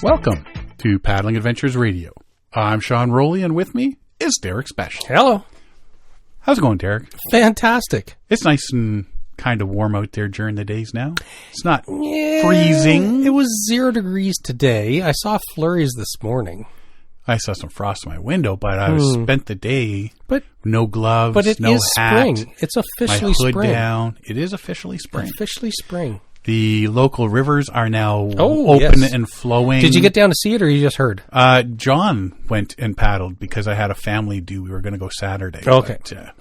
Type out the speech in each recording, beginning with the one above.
Welcome to Paddling Adventures Radio. I'm Sean Rowley, and with me is Derek Special. Hello. How's it going, Derek? Fantastic. It's nice and kind of warm out there during the days now. It's not freezing. It was 0 degrees today. I saw flurries this morning. I saw some frost in my window, but I spent the day no gloves, but it no is hat. Spring. It's officially my hood spring. down. It is officially spring. Officially spring. The local rivers are now open and flowing. Did you get down to see it, or you just heard? John went and paddled because I had a family due. We were going to go Saturday. Okay. But,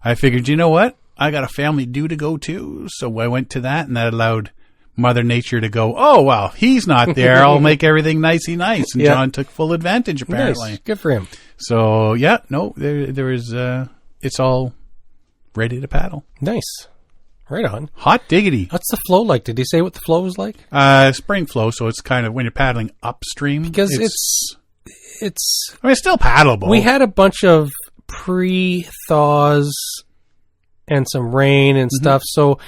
I figured, you know what? I got a family due to go to, so I went to that, and that allowed Mother Nature to go, oh, well, he's not there. I'll make everything nicey nice. And John took full advantage, apparently. Nice. Good for him. So, yeah, no, there is, it's all ready to paddle. Nice. Right on. Hot diggity. What's the flow like? Did he say what the flow was like? Spring flow, so it's kind of when you're paddling upstream. Because it's I mean, it's still paddleable. We had a bunch of pre-thaws and some rain and stuff, so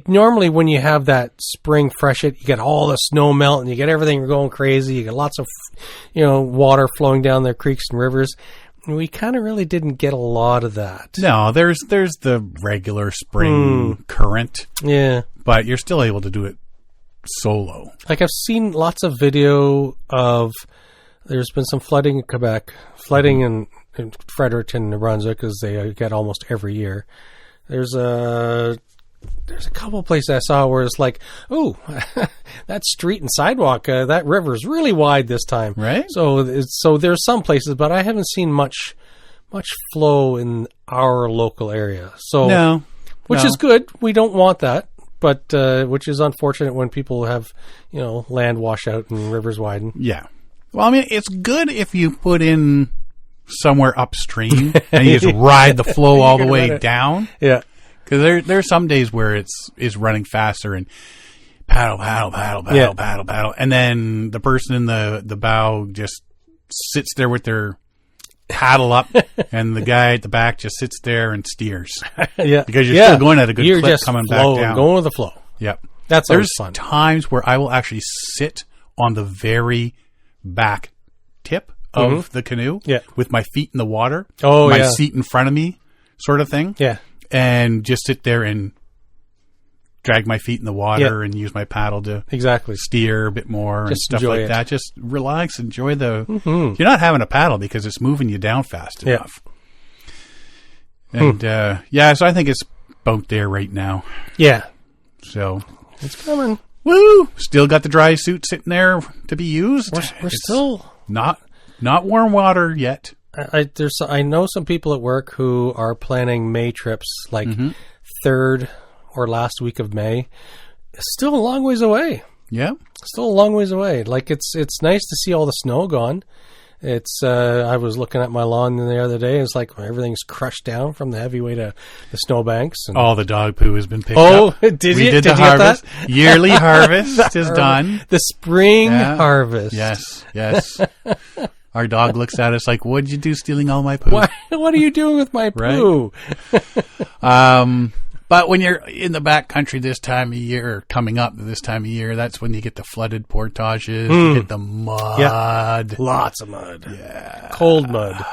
normally when you have that spring freshet, you get all the snow melt and you get everything going crazy. You get lots of, water flowing down the creeks and rivers. We kind of really didn't get a lot of that. No, there's the regular spring current. Yeah. But you're still able to do it solo. Like I've seen lots of video of, there's been some flooding in Quebec, flooding in Fredericton, New Brunswick, because they get almost every year. There's a couple places I saw where it's like, oh, that street and sidewalk, that river is really wide this time. Right. So there's some places, but I haven't seen much flow in our local area. So which is good. We don't want that, but which is unfortunate when people have land wash out and rivers widen. Yeah. Well, I mean, it's good if you put in somewhere upstream and you just ride the flow all the way down. Yeah. Because there's some days where it's running faster and paddle, and then the person in the bow just sits there with their paddle up, and the guy at the back just sits there and steers. Yeah, because you're still going at a good clip just coming back down, going with the flow. Yep, that's always fun. There's times where I will actually sit on the very back tip of the canoe, with my feet in the water, my seat in front of me, sort of thing. Yeah. And just sit there and drag my feet in the water and use my paddle to steer a bit more and stuff like that. Just relax, enjoy the... You're not having a paddle because it's moving you down fast enough. And, so I think it's about there right now. Yeah. So... It's coming. Woo! Still got the dry suit sitting there to be used. We're still... Not warm water yet. I know some people at work who are planning May trips, like third or last week of May. It's still a long ways away. Yeah, still a long ways away. Like it's nice to see all the snow gone. It's I was looking at my lawn the other day. It's like everything's crushed down from the heavy weight of the snowbanks. And all the dog poo has been picked up. Oh, did you? Did the harvest. Yearly harvest is done. The spring harvest. Yes. Our dog looks at us like, what'd you do stealing all my poo? What are you doing with my poo? But when you're in the back country this time of year, coming up this time of year, that's when you get the flooded portages, you get the mud. Yeah. Lots of mud. Yeah. Cold mud.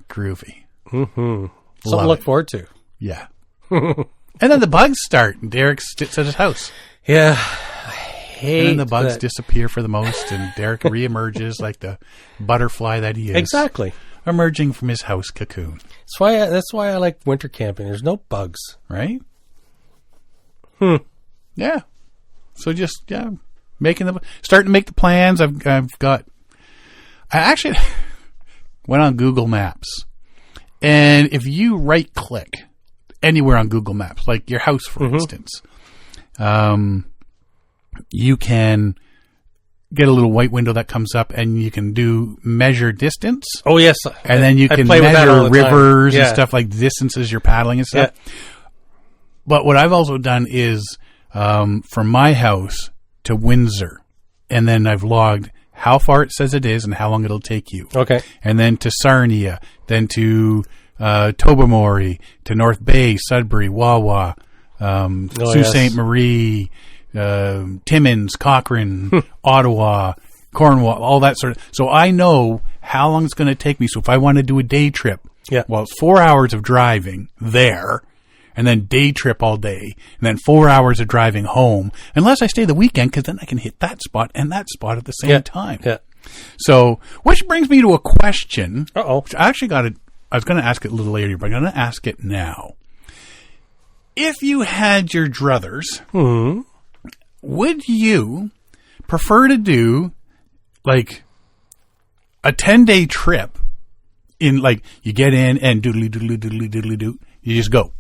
Groovy. Mm-hmm. Something to look forward to. Yeah. And then the bugs start, and Derek sits at his house. Yeah. And then the bugs disappear for the most, and Derek reemerges like the butterfly that he is. Exactly. Emerging from his house cocoon. That's why I like winter camping. There's no bugs. Right? Yeah. So just, starting to make the plans. I actually went on Google Maps. And if you right click anywhere on Google Maps, like your house, for instance, you can get a little white window that comes up, and you can do measure distance. Oh, yes. And then you can measure rivers and stuff like distances you're paddling and stuff. Yeah. But what I've also done is from my house to Windsor, and then I've logged how far it says it is and how long it'll take you. Okay. And then to Sarnia, then to Tobermory, to North Bay, Sudbury, Wawa, Sault Ste. Marie, Timmins, Cochrane, Ottawa, Cornwall, all that sort of. So I know how long it's going to take me. So if I want to do a day trip, well, it's 4 hours of driving there, and then day trip all day, and then 4 hours of driving home, unless I stay the weekend, because then I can hit that spot and that spot at the same time. Yeah. So, which brings me to a question. Which I actually I was going to ask it a little later, but I'm going to ask it now. If you had your druthers, would you prefer to do like a 10-day trip in like you get in and doodly doodly doodly doodly doo, you just go?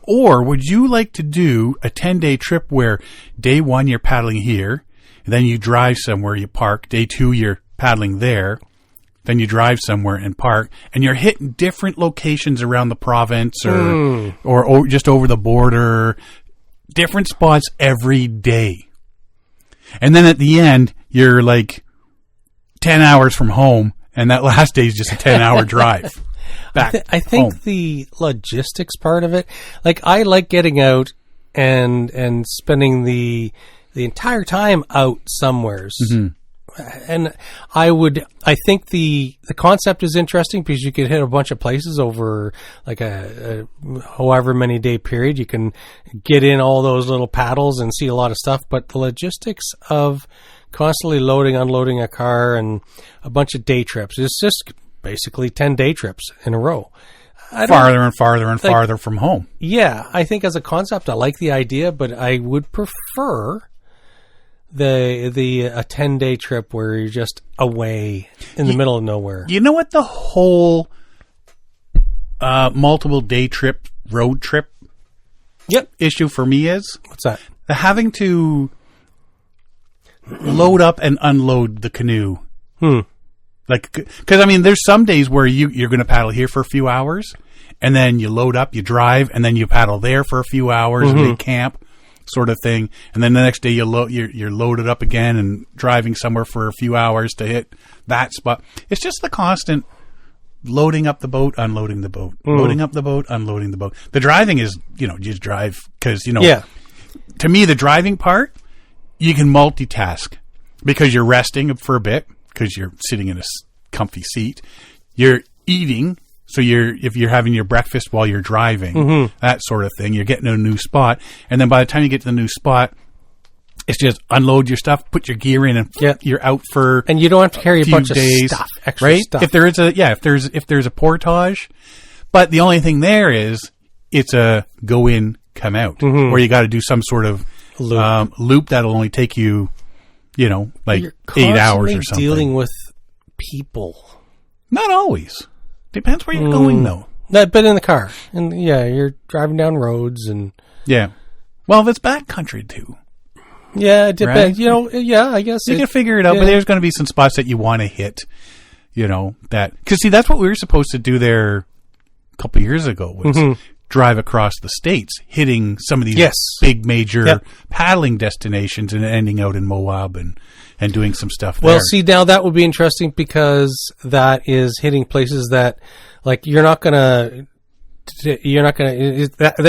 Or would you like to do a 10-day trip where day 1 you're paddling here, then you drive somewhere, you park, day 2 you're paddling there, then you drive somewhere and park, and you're hitting different locations around the province or just over the border, different spots every day. And then at the end, you're like 10 hours from home, and that last day is just a 10-hour drive back I think home. The logistics part of it, like I like getting out and spending the entire time out somewheres. And I think the concept is interesting because you could hit a bunch of places over like a however many day period. You can get in all those little paddles and see a lot of stuff, but the logistics of constantly loading, unloading a car and a bunch of day trips, it's just basically 10 day trips in a row. Farther and farther and farther from home. Yeah, I think as a concept, I like the idea, but I would prefer a 10-day trip where you're just away in the middle of nowhere. You know what the whole multiple day trip, road trip issue for me is? What's that? The having to load up and unload the canoe. Like, because I mean, there's some days where you're going to paddle here for a few hours, and then you load up, you drive, and then you paddle there for a few hours, and they camp, sort of thing. And then the next day you're loaded up again and driving somewhere for a few hours to hit that spot. It's just the constant loading up the boat, unloading the boat, loading up the boat, unloading the boat. The driving is, you just drive because, to me, the driving part, you can multitask because you're resting for a bit because you're sitting in a comfy seat. You're eating. So if you're having your breakfast while you're driving, that sort of thing, you're getting to a new spot. And then by the time you get to the new spot, it's just unload your stuff, put your gear in, and you're out for and you don't have to carry a bunch of stuff, extra stuff. If there's a portage, but the only thing there is it's a go in, come out, where you got to do some sort of loop that'll only take you, like 8 hours or something. Dealing with people, not always. Depends where you're going, though. But in the car. And, you're driving down roads and... Yeah. Well, if it's backcountry, too. Yeah, it depends. Right? I guess... You can figure it out, but there's going to be some spots that you want to hit, that... Because, see, that's what we were supposed to do there a couple of years ago, was drive across the states, hitting some of these big major paddling destinations and ending out in Moab and doing some stuff there. Well, see, now that would be interesting because that is hitting places that, like, that'll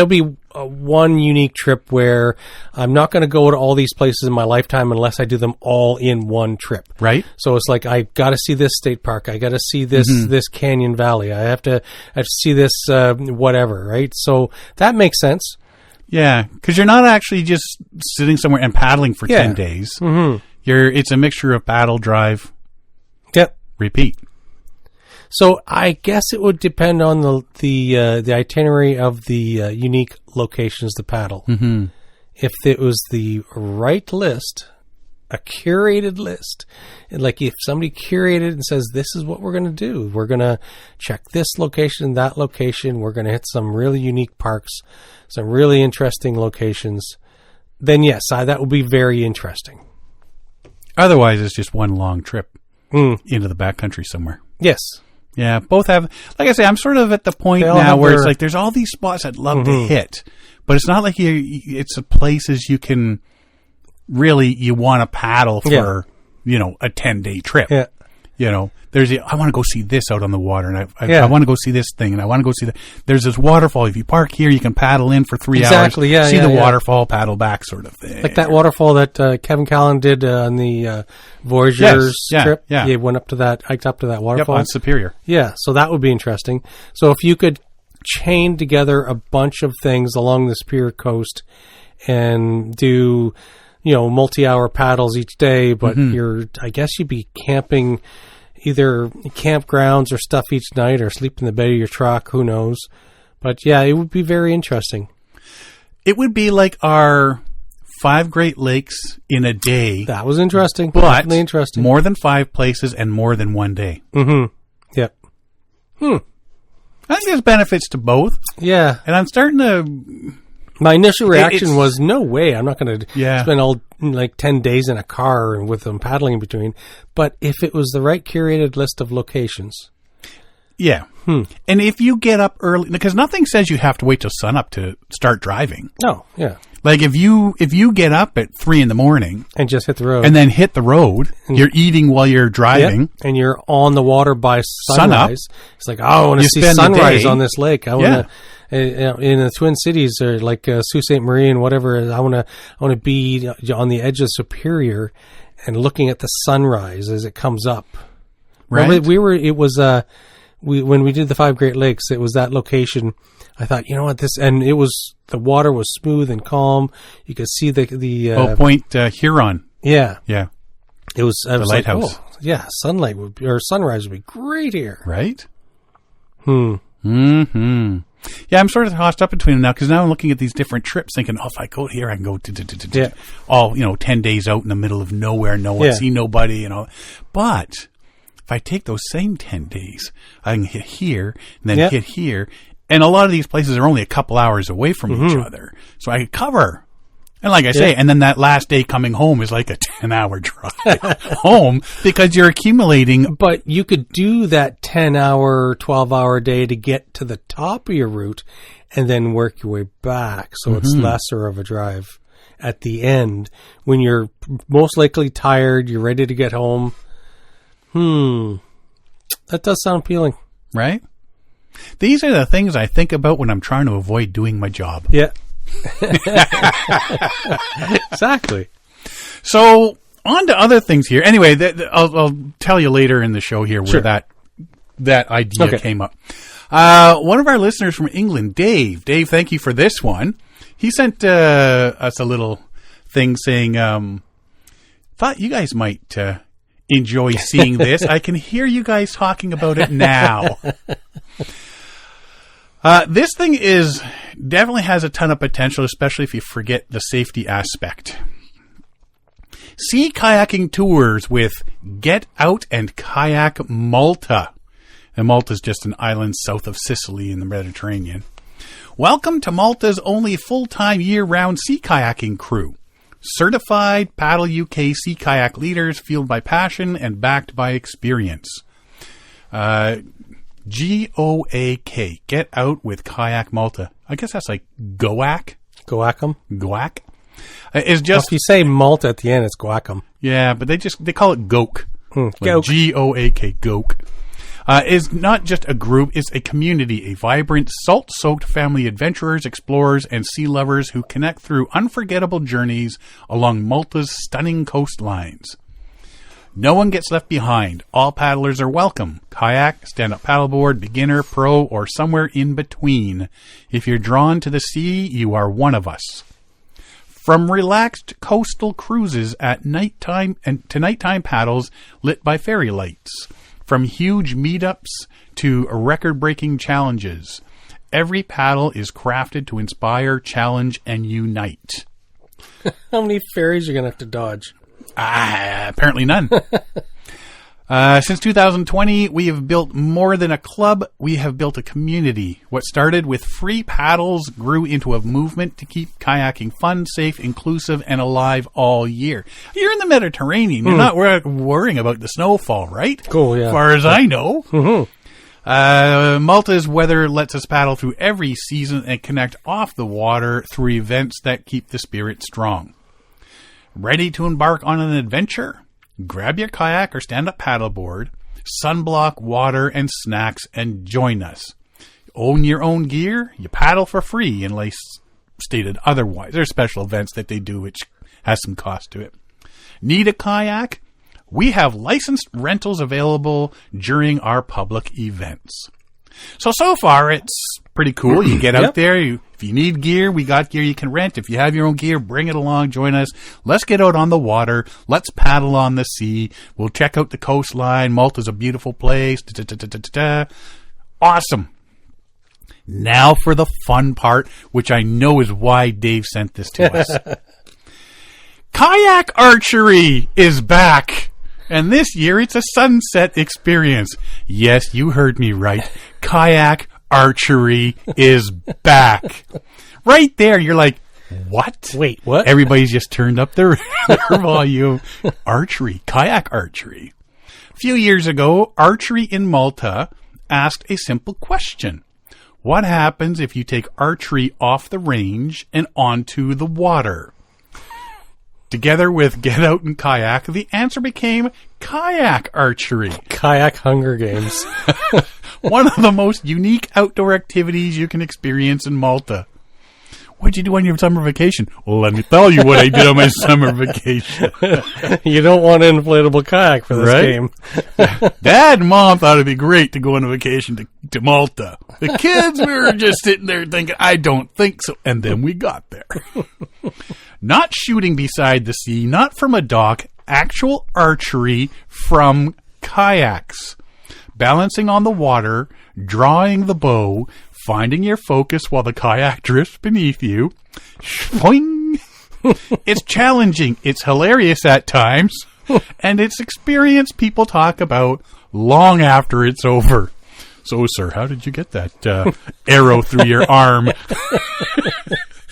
be one unique trip where I'm not going to go to all these places in my lifetime unless I do them all in one trip. Right. So it's like, I got to see this state park. I got to see this canyon valley. I have to see this, whatever. Right. So that makes sense. Yeah. Cause you're not actually just sitting somewhere and paddling for 10 days. It's a mixture of paddle, drive, repeat. So I guess it would depend on the itinerary of the unique locations to paddle. If it was the right list, a curated list, like if somebody curated and says, this is what we're going to do. We're going to check this location, that location. We're going to hit some really unique parks, some really interesting locations. Then yes, that would be very interesting. Otherwise, it's just one long trip into the backcountry somewhere. Yes. Yeah, both have, like I say, I'm sort of at the point now where it's like there's all these spots I'd love to hit, but it's not like it's places you can really, you want to paddle for, a 10-day trip. Yeah. You know, I want to go see this out on the water, and I want to go see this thing, and I want to go see there's this waterfall. If you park here, you can paddle in for 3 hours, see the waterfall, paddle back, sort of thing. Like that waterfall that Kevin Callan did on the Voyageurs trip. Yeah, he went up to that, hiked up to that waterfall. Yep, on Superior. Yeah, so that would be interesting. So if you could chain together a bunch of things along the Superior coast and do, you know, multi-hour paddles each day, but I guess you'd be camping either campgrounds or stuff each night, or sleep in the bed of your truck, who knows. But yeah, it would be very interesting. It would be like our 5 Great Lakes in a day. That was interesting. But definitely interesting. More than 5 places and more than 1 day. Yep. I think there's benefits to both. Yeah. And I'm starting to... My initial reaction was, no way, I'm not going to spend all 10 days in a car and with them paddling in between. But if it was the right curated list of locations. Yeah. And if you get up early, because nothing says you have to wait till sunup to start driving. No, yeah. Like if you get up at 3 a.m. and just hit the road, and then hit the road, you're eating while you're driving, and you're on the water by sunrise. It's like, I want to see sunrise on this lake. I want to. In the Twin Cities, or like Sault Ste. Marie and whatever, I want to be on the edge of Superior and looking at the sunrise as it comes up. Right. When we did the 5 Great Lakes, it was that location. I thought, you know what, the water was smooth and calm. You could see the Point Huron. Yeah. Yeah. It was the lighthouse. Sunlight sunrise would be great here. Right? Yeah, I'm sort of tossed up between them now, because now I'm looking at these different trips thinking, if I go here, I can go all, 10 days out in the middle of nowhere, see nobody, But if I take those same 10 days, I can hit here and then hit here. And a lot of these places are only a couple hours away from each other. So I could cover. And like I say, and then that last day coming home is like a 10-hour drive home, because you're accumulating. But you could do that 10-hour, 12-hour day to get to the top of your route and then work your way back. So it's lesser of a drive at the end when you're most likely tired, you're ready to get home. That does sound appealing. Right? These are the things I think about when I'm trying to avoid doing my job. Yeah. Exactly. So on to other things here. Anyway, I'll tell you later in the show here where that idea came up. One of our listeners from England, Dave, thank you for this one. He sent us a little thing saying, thought you guys might enjoy seeing this. I can hear you guys talking about it now. This thing definitely has a ton of potential, especially if you forget the safety aspect. Sea kayaking tours with Get Out and Kayak Malta. And Malta is just an island south of Sicily in the Mediterranean. Welcome to Malta's only full-time year-round sea kayaking crew. Certified Paddle UK sea kayak leaders fueled by passion and backed by experience. GOAK, Get Out with Kayak Malta. I guess that's like GOAK. Goakum. GOAK. It's just, if you say Malta at the end, it's Goakum. Yeah, but they call it GOAK. GOAK. GOAK, GOAK. Is not just a group, it's a community, a vibrant, salt-soaked family adventurers, explorers, and sea lovers who connect through unforgettable journeys along Malta's stunning coastlines. No one gets left behind. All paddlers are welcome. Kayak, stand-up paddleboard, beginner, pro, or somewhere in between. If you're drawn to the sea, you are one of us. From relaxed coastal cruises at nighttime to nighttime paddles lit by fairy lights. From huge meetups to record-breaking challenges. Every paddle is crafted to inspire, challenge, and unite. How many ferries are you going to have to dodge? Apparently none. Since 2020, we have built more than a club. We have built a community. What started with free paddles grew into a movement to keep kayaking fun, safe, inclusive, and alive all year. You're in the Mediterranean. You're not worrying about the snowfall, right? Cool, yeah. As far as I know. Malta's weather lets us paddle through every season and connect off the water through events that keep the spirit strong. Ready to embark on an adventure? Grab your kayak or stand-up paddleboard sunblock, water, and snacks, and join us. Own your own gear, you paddle for free unless stated otherwise. There's special events that they do which has some cost to it. Need a kayak? We have licensed rentals available during our public events. So far, it's pretty cool. You get out there. If you need gear, we got gear you can rent. If you have your own gear, bring it along. Join us. Let's get out on the water. Let's paddle on the sea. We'll check out the coastline. Malta's a beautiful place. Awesome. Now for the fun part, which I know is why Dave sent this to us. Kayak archery is back. And this year, it's a sunset experience. Yes, you heard me right. Kayak archery is back. Right there, you're like, what? Wait, what? Everybody's just turned up their volume. Archery, kayak archery. A few years ago, Archery in Malta asked a simple question. What happens if you take archery off the range and onto the water? Together with Get Out and Kayak, the answer became kayak archery. Kayak Hunger Games. One of the most unique outdoor activities you can experience in Malta. What'd you do on your summer vacation? Well, let me tell you what I did on my summer vacation. You don't want an inflatable kayak for this game. Dad and Mom thought it'd be great to go on a vacation to Malta. The kids, we were just sitting there thinking, I don't think so. And then we got there. Not shooting beside the sea, not from a dock, actual archery from kayaks. Balancing on the water, drawing the bow, finding your focus while the kayak drifts beneath you. Boing! It's challenging, it's hilarious at times, and it's experience people talk about long after it's over. So, sir, how did you get that arrow through your arm?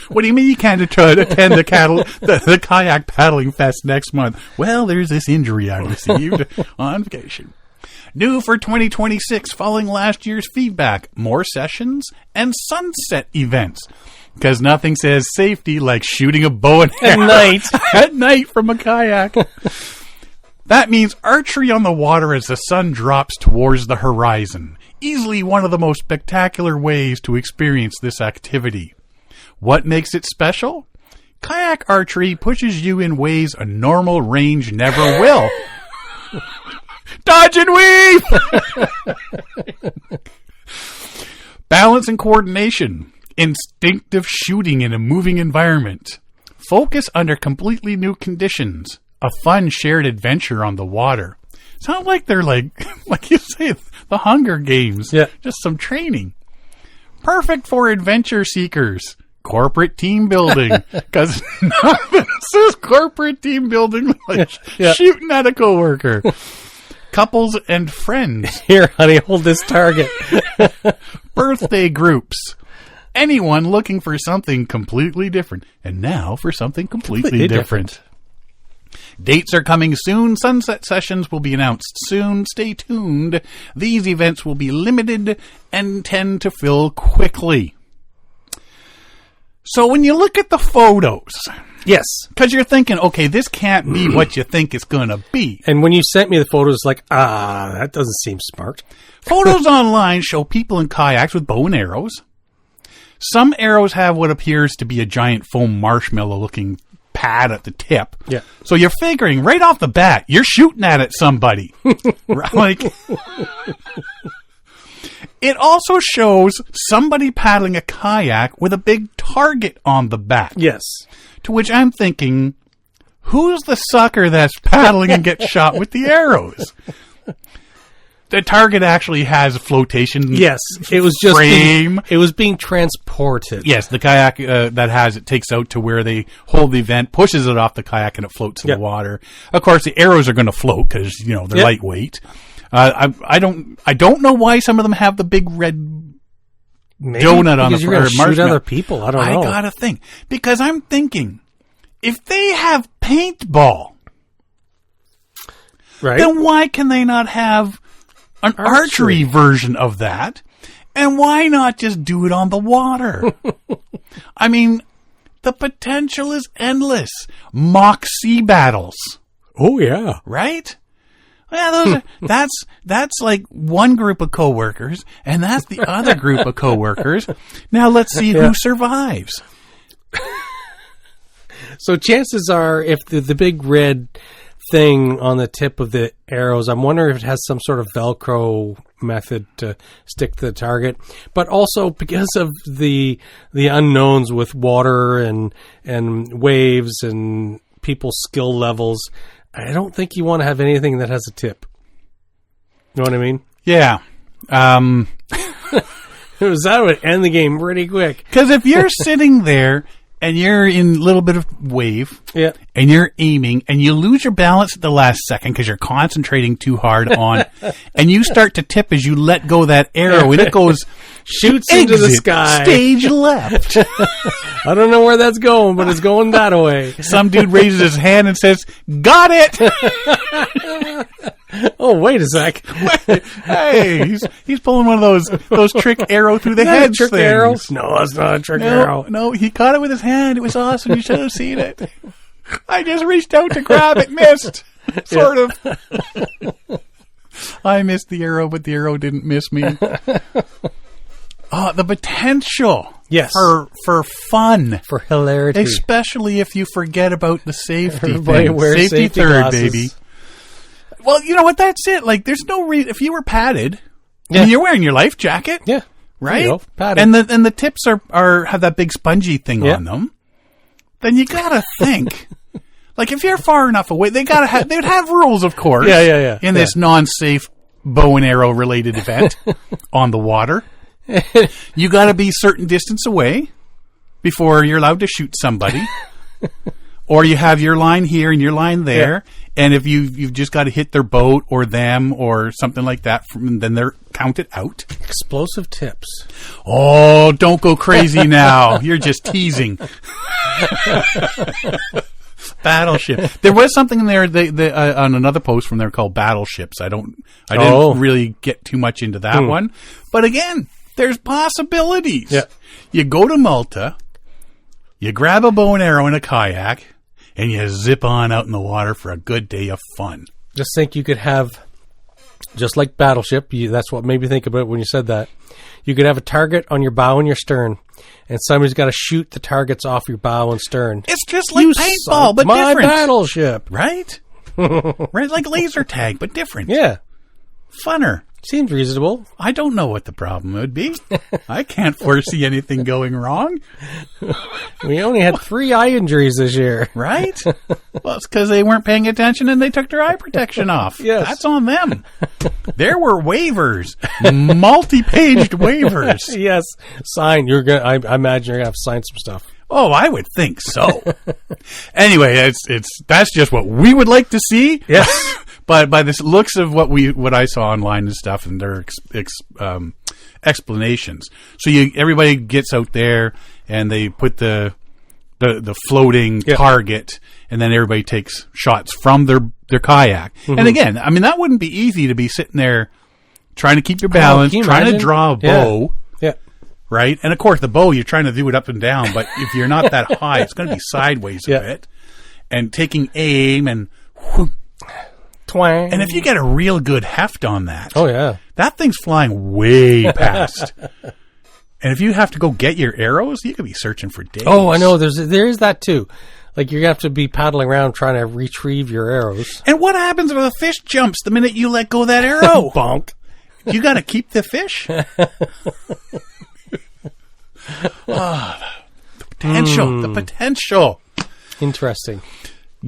What do you mean you can't attend the kayak paddling fest next month? Well, there's this injury I received on vacation. New for 2026, following last year's feedback, more sessions and sunset events. Because nothing says safety like shooting a bow and arrow at night from a kayak. That means archery on the water as the sun drops towards the horizon. Easily one of the most spectacular ways to experience this activity. What makes it special? Kayak archery pushes you in ways a normal range never will. Dodge and weave! Balance and coordination. Instinctive shooting in a moving environment. Focus under completely new conditions. A fun shared adventure on the water. Sounds like they're like you say, the Hunger Games. Yeah. Just some training. Perfect for adventure seekers. Corporate team building. Because nothing says corporate team building like shooting at a coworker. Couples and friends. Here, honey, hold this target. Birthday groups. Anyone looking for something completely different. And now for something completely different. Dates are coming soon. Sunset sessions will be announced soon. Stay tuned. These events will be limited and tend to fill quickly. So when you look at the photos... Yes. Because you're thinking, okay, this can't be what you think it's going to be. And when you sent me the photos, like, that doesn't seem smart. Photos online show people in kayaks with bow and arrows. Some arrows have what appears to be a giant foam marshmallow-looking pad at the tip. Yeah. So you're figuring right off the bat, you're shooting at it somebody. Like... It also shows somebody paddling a kayak with a big target on the back. Yes. To which I'm thinking, who's the sucker that's paddling and gets shot with the arrows? The target actually has a flotation. Yes, it was just frame. It was being transported. Yes, the kayak that has it takes out to where they hold the event, pushes it off the kayak, and it floats in the water. Of course, the arrows are going to float because they're lightweight. I don't know why some of them have the big red donut on the you're going to shoot other people. I don't know. I gotta think because I'm thinking if they have paintball, right? Then why can they not have an archery version of that? And why not just do it on the water? I mean, the potential is endless. Mock sea battles. Oh yeah, right? Yeah, that's like one group of coworkers, and that's the other group of coworkers. Now let's see who survives. So chances are, if the big red thing on the tip of the arrows, I'm wondering if it has some sort of Velcro method to stick to the target, but also because of the unknowns with water and waves and people's skill levels, I don't think you want to have anything that has a tip. You know what I mean? Yeah. That would end the game pretty quick. Because if you're sitting there and you're in a little bit of wave, and you're aiming, and you lose your balance at the last second because you're concentrating too hard on, and you start to tip as you let go that arrow, and it goes, shoots into the sky. Stage left. I don't know where that's going, but it's going that way. Some dude raises his hand and says, "Got it!" Oh, wait a sec. Hey, he's pulling one of those trick arrow through the head trick things. Arrow? No, it's not a trick arrow. No, he caught it with his hand. It was awesome. You should have seen it. I just reached out to grab it, missed. Sort of. I missed the arrow, but the arrow didn't miss me. The potential. Yes. For fun. For hilarity. Especially if you forget about the safety Everybody thing. wears Safety third, glasses. baby. Well, you know what? That's it. Like, there's no reason. If you were padded, I mean, you're wearing your life jacket. Yeah. Right? You know, padded. And the tips are have that big spongy thing on them. Then you gotta think. Like, if you're far enough away, they'd have rules, of course. Yeah. In this non-safe bow and arrow related event on the water. You gotta be a certain distance away before you're allowed to shoot somebody. Or you have your line here and your line there, and if you've just got to hit their boat or them or something like that, then they're counted out. Explosive tips. Oh, don't go crazy now. You're just teasing. Battleship. There was something in there on another post from there called battleships. I didn't really get too much into that one. But again, there's possibilities. Yeah. You go to Malta, you grab a bow and arrow and a kayak, and you zip on out in the water for a good day of fun. Just think you could have, just like Battleship, that's what made me think about it when you said that. You could have a target on your bow and your stern, and somebody's got to shoot the targets off your bow and stern. It's just like paintball, but my different. Battleship. Right? Right, like laser tag, but different. Yeah. Funner. Seems reasonable. I don't know what the problem would be. I can't foresee anything going wrong. We only had 3 eye injuries this year. Right? Well, it's because they weren't paying attention and they took their eye protection off. Yes. That's on them. There were waivers. Multi-paged waivers. Yes. Sign. I imagine you're going to have to sign some stuff. Oh, I would think so. Anyway, that's just what we would like to see. Yes. But by the looks of what I saw online and stuff, and their explanations, so everybody gets out there and they put the floating target, and then everybody takes shots from their kayak. Mm-hmm. And again, I mean, that wouldn't be easy to be sitting there trying to keep your balance, trying to draw a bow. Yeah. Right? And of course, the bow, you're trying to do it up and down, but if you're not that high, it's going to be sideways a bit. And taking aim and twang. And if you get a real good heft on that, that thing's flying way past. And if you have to go get your arrows, you could be searching for days. Oh, I know. There is that too. Like, you're going to have to be paddling around trying to retrieve your arrows. And what happens if a fish jumps the minute you let go of that arrow? Bonk. You got to keep the fish. The potential. Interesting.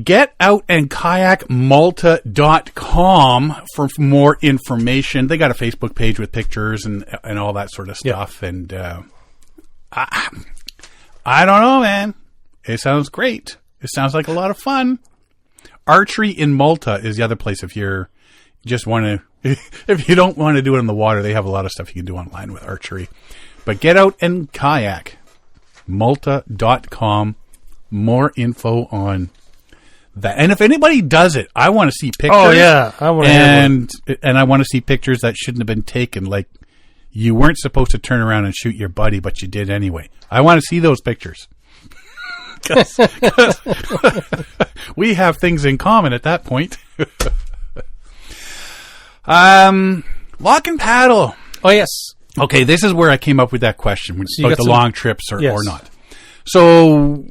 Get out and kayak Malta.com for more information. They got a Facebook page with pictures and all that sort of stuff. Yeah. And I don't know, man. It sounds great. It sounds like a lot of fun. Archery in Malta is the other place if you just want to, if you don't want to do it in the water, they have a lot of stuff you can do online with archery. But get out and kayak Malta.com. More info on that. And if anybody does it, I want to see pictures. Oh, yeah. I want to and I want to see pictures that shouldn't have been taken. Like, you weren't supposed to turn around and shoot your buddy, but you did anyway. I want to see those pictures. Cause we have things in common at that point. Lock and paddle. Oh, yes. Okay, this is where I came up with that question about the long trips or not. So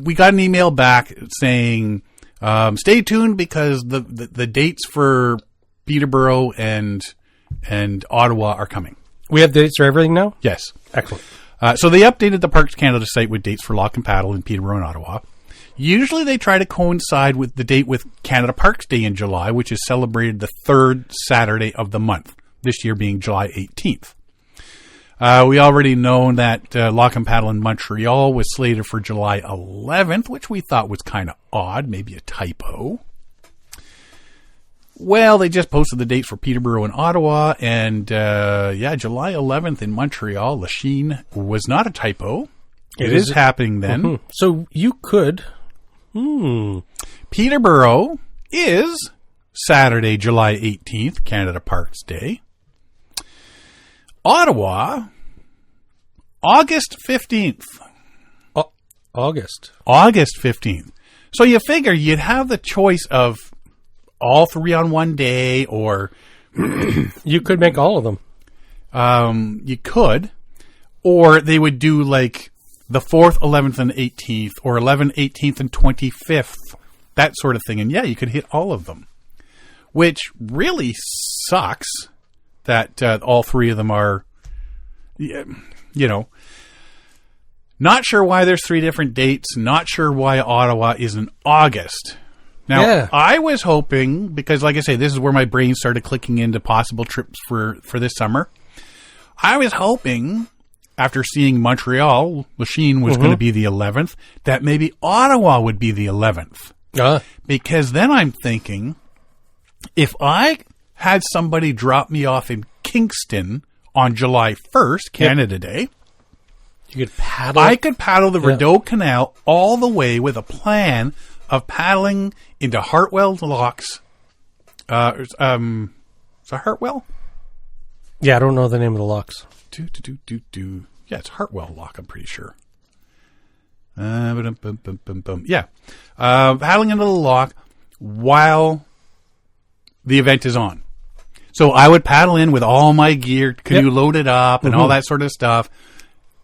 we got an email back saying, stay tuned because the dates for Peterborough and Ottawa are coming. We have dates for everything now? Yes. Excellent. So they updated the Parks Canada site with dates for Lock and Paddle in Peterborough and Ottawa. Usually they try to coincide with the date with Canada Parks Day in July, which is celebrated the third Saturday of the month, this year being July 18th. We already know that Lock and Paddle in Montreal was slated for July 11th, which we thought was kind of odd, maybe a typo. Well, they just posted the dates for Peterborough and Ottawa, and July 11th in Montreal. Lachine was not a typo. It is happening then. Mm-hmm. So you could... Peterborough is Saturday, July 18th, Canada Parks Day. Ottawa, August 15th. August 15th. So you figure you'd have the choice of all three on one day, or... You could make all of them. You could. Or they would do like the 4th, 11th, and 18th, or 11th, 18th, and 25th. That sort of thing. And yeah, you could hit all of them. Which really sucks that all three of them are, not sure why there's three different dates. Not sure why Ottawa is in August. Now, I was hoping, because like I say, this is where my brain started clicking into possible trips for this summer. I was hoping, after seeing Montreal, Lachine was going to be the 11th, that maybe Ottawa would be the 11th. Because then I'm thinking, if I had somebody drop me off in Kingston on July 1st, Canada Day, you could paddle. I could paddle the Rideau Canal all the way with a plan of paddling into Hartwell Locks. Is that Hartwell? Yeah, I don't know the name of the locks. Yeah, it's Hartwell Lock, I'm pretty sure. Yeah. Paddling into the lock while the event is on. So I would paddle in with all my gear, canoe loaded up and all that sort of stuff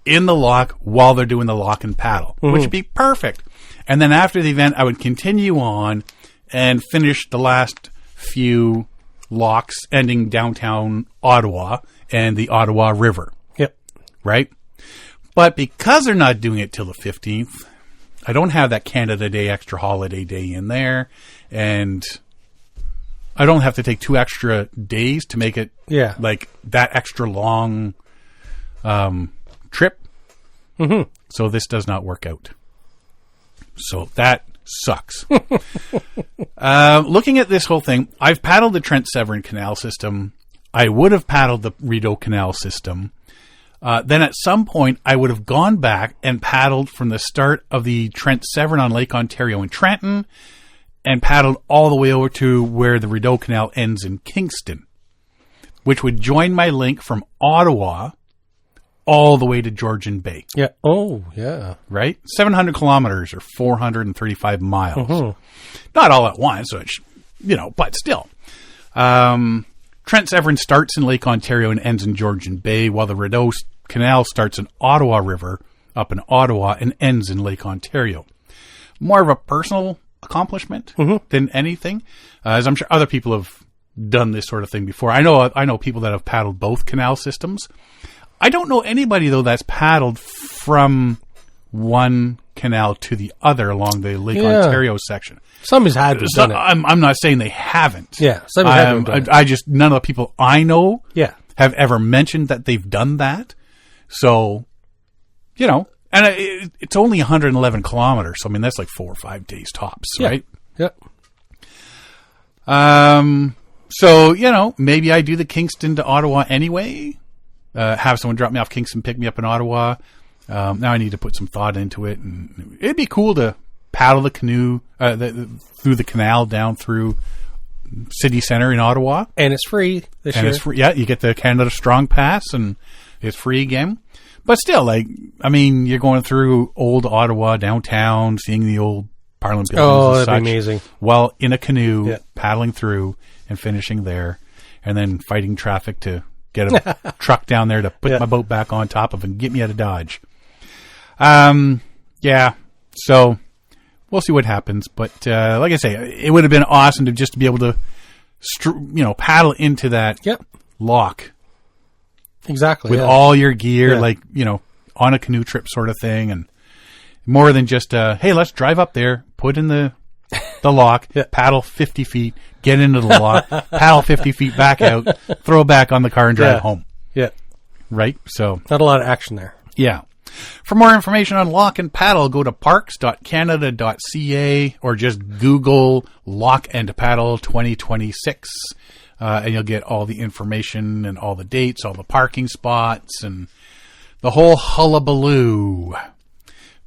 in the lock while they're doing the lock and paddle, which would be perfect. And then after the event, I would continue on and finish the last few locks ending downtown Ottawa and the Ottawa River. Yep. Right? But because they're not doing it till the 15th, I don't have that Canada Day extra holiday day in there. And I don't have to take 2 extra days to make it like that extra long trip. So this does not work out. So that sucks. Looking at this whole thing, I've paddled the Trent Severn Canal system. I would have paddled the Rideau Canal system. Then at some point, I would have gone back and paddled from the start of the Trent Severn on Lake Ontario in Trenton and paddled all the way over to where the Rideau Canal ends in Kingston, which would join my link from Ottawa all the way to Georgian Bay. Yeah. Oh, yeah. Right? 700 kilometers or 435 miles. Not all at once, which, but still. Trent Severn starts in Lake Ontario and ends in Georgian Bay, while the Rideau Canal starts in Ottawa River up in Ottawa and ends in Lake Ontario. More of a personal accomplishment than anything, as I'm sure other people have done this sort of thing before. I know people that have paddled both canal systems. I don't know anybody, though, that's paddled from one canal to the other along the Lake Ontario section. Some has had done it. I'm not saying they haven't. Yeah, some have done it. I just, none of the people I know have ever mentioned that they've done that. So, and it's only 111 kilometers. So, I mean, that's like 4 or 5 days tops, right? Yep. So, maybe I do the Kingston to Ottawa anyway. Have someone drop me off Kingston, pick me up in Ottawa. Now I need to put some thought into it. And it'd be cool to paddle the canoe through the canal down through city center in Ottawa. And it's free this year. It's free. Yeah, you get the Canada Strong Pass and it's free again. But still, you're going through old Ottawa downtown, seeing the old Parliament buildings and such. That'd be amazing. While in a canoe, paddling through and finishing there. and then fighting traffic to get a truck down there to put my boat back on top of and get me out of Dodge. Yeah, so we'll see what happens. But like I say, it would have been awesome to just be able to, paddle into that lock. Exactly. With all your gear, like, on a canoe trip sort of thing. And more than just, hey, let's drive up there, put in the lock, paddle 50 feet, get into the lock, paddle 50 feet back out, throw it back on the car and drive home. Yeah. Right? So. Not a lot of action there. Yeah. For more information on lock and paddle, go to parks.canada.ca or just Google Lock and Paddle 2026. And you'll get all the information and all the dates, all the parking spots, and the whole hullabaloo.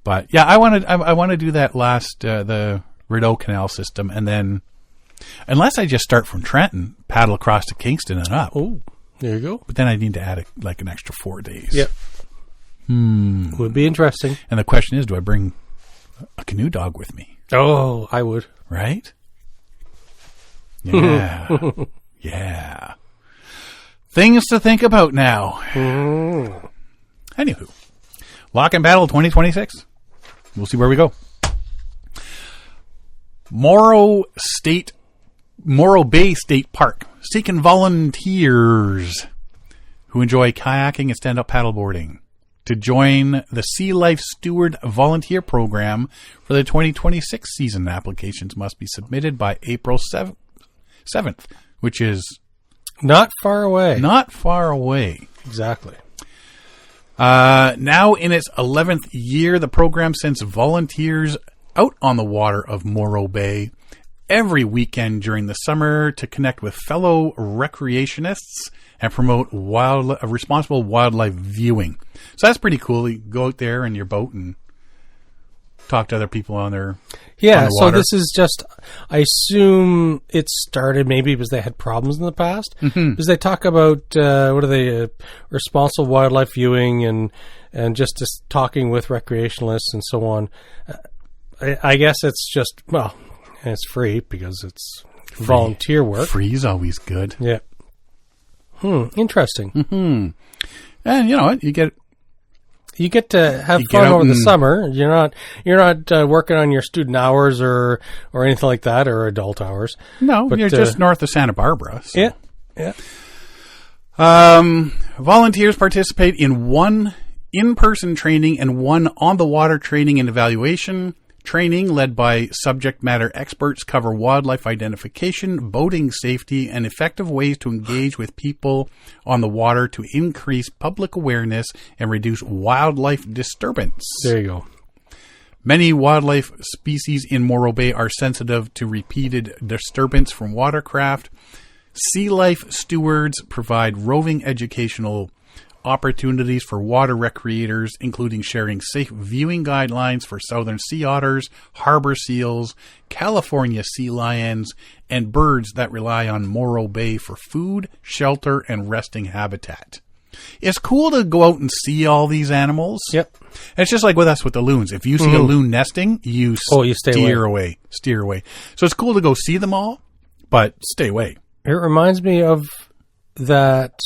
But yeah, I want to do that last, the Rideau Canal system, and then, unless I just start from Trenton, paddle across to Kingston and up. Oh, there you go. But then I need to add an extra 4 days. Yep. Would be interesting. And the question is, do I bring a canoe dog with me? Oh, I would. Right? Yeah. Yeah. Things to think about now. Anywho, Lock and Paddle 2026. We'll see where we go. Morro Bay State Park, seeking volunteers who enjoy kayaking and stand-up paddleboarding to join the Sea Life Steward Volunteer Program for the 2026 season. Applications must be submitted by April 7th, which is not far away. Not far away. Exactly. Now in its 11th year, the program sends volunteers out on the water of Morro Bay every weekend during the summer to connect with fellow recreationists and promote responsible wildlife viewing. So that's pretty cool. You go out there in your boat and talk to other people on their so this is just, I assume it started maybe because they had problems in the past. Because they talk about responsible wildlife viewing and just talking with recreationalists and so on. I guess it's just, it's free because it's volunteer work. Free is always good. Yeah. Interesting. And you know what? You get to have fun over the summer. You're not working on your student hours or anything like that, or adult hours. No, but you're just north of Santa Barbara. So. Yeah. Volunteers participate in one in-person training and one on-the-water training and evaluation. Training led by subject matter experts cover wildlife identification, boating safety, and effective ways to engage with people on the water to increase public awareness and reduce wildlife disturbance. There you go. Many wildlife species in Morro Bay are sensitive to repeated disturbance from watercraft. Sea Life stewards provide roving educational opportunities for water recreators, including sharing safe viewing guidelines for southern sea otters, harbor seals, California sea lions, and birds that rely on Morro Bay for food, shelter, and resting habitat. It's cool to go out and see all these animals. Yep. It's just like with us with the loons. If you see a loon nesting, you steer away. So it's cool to go see them all, but stay away. It reminds me of that.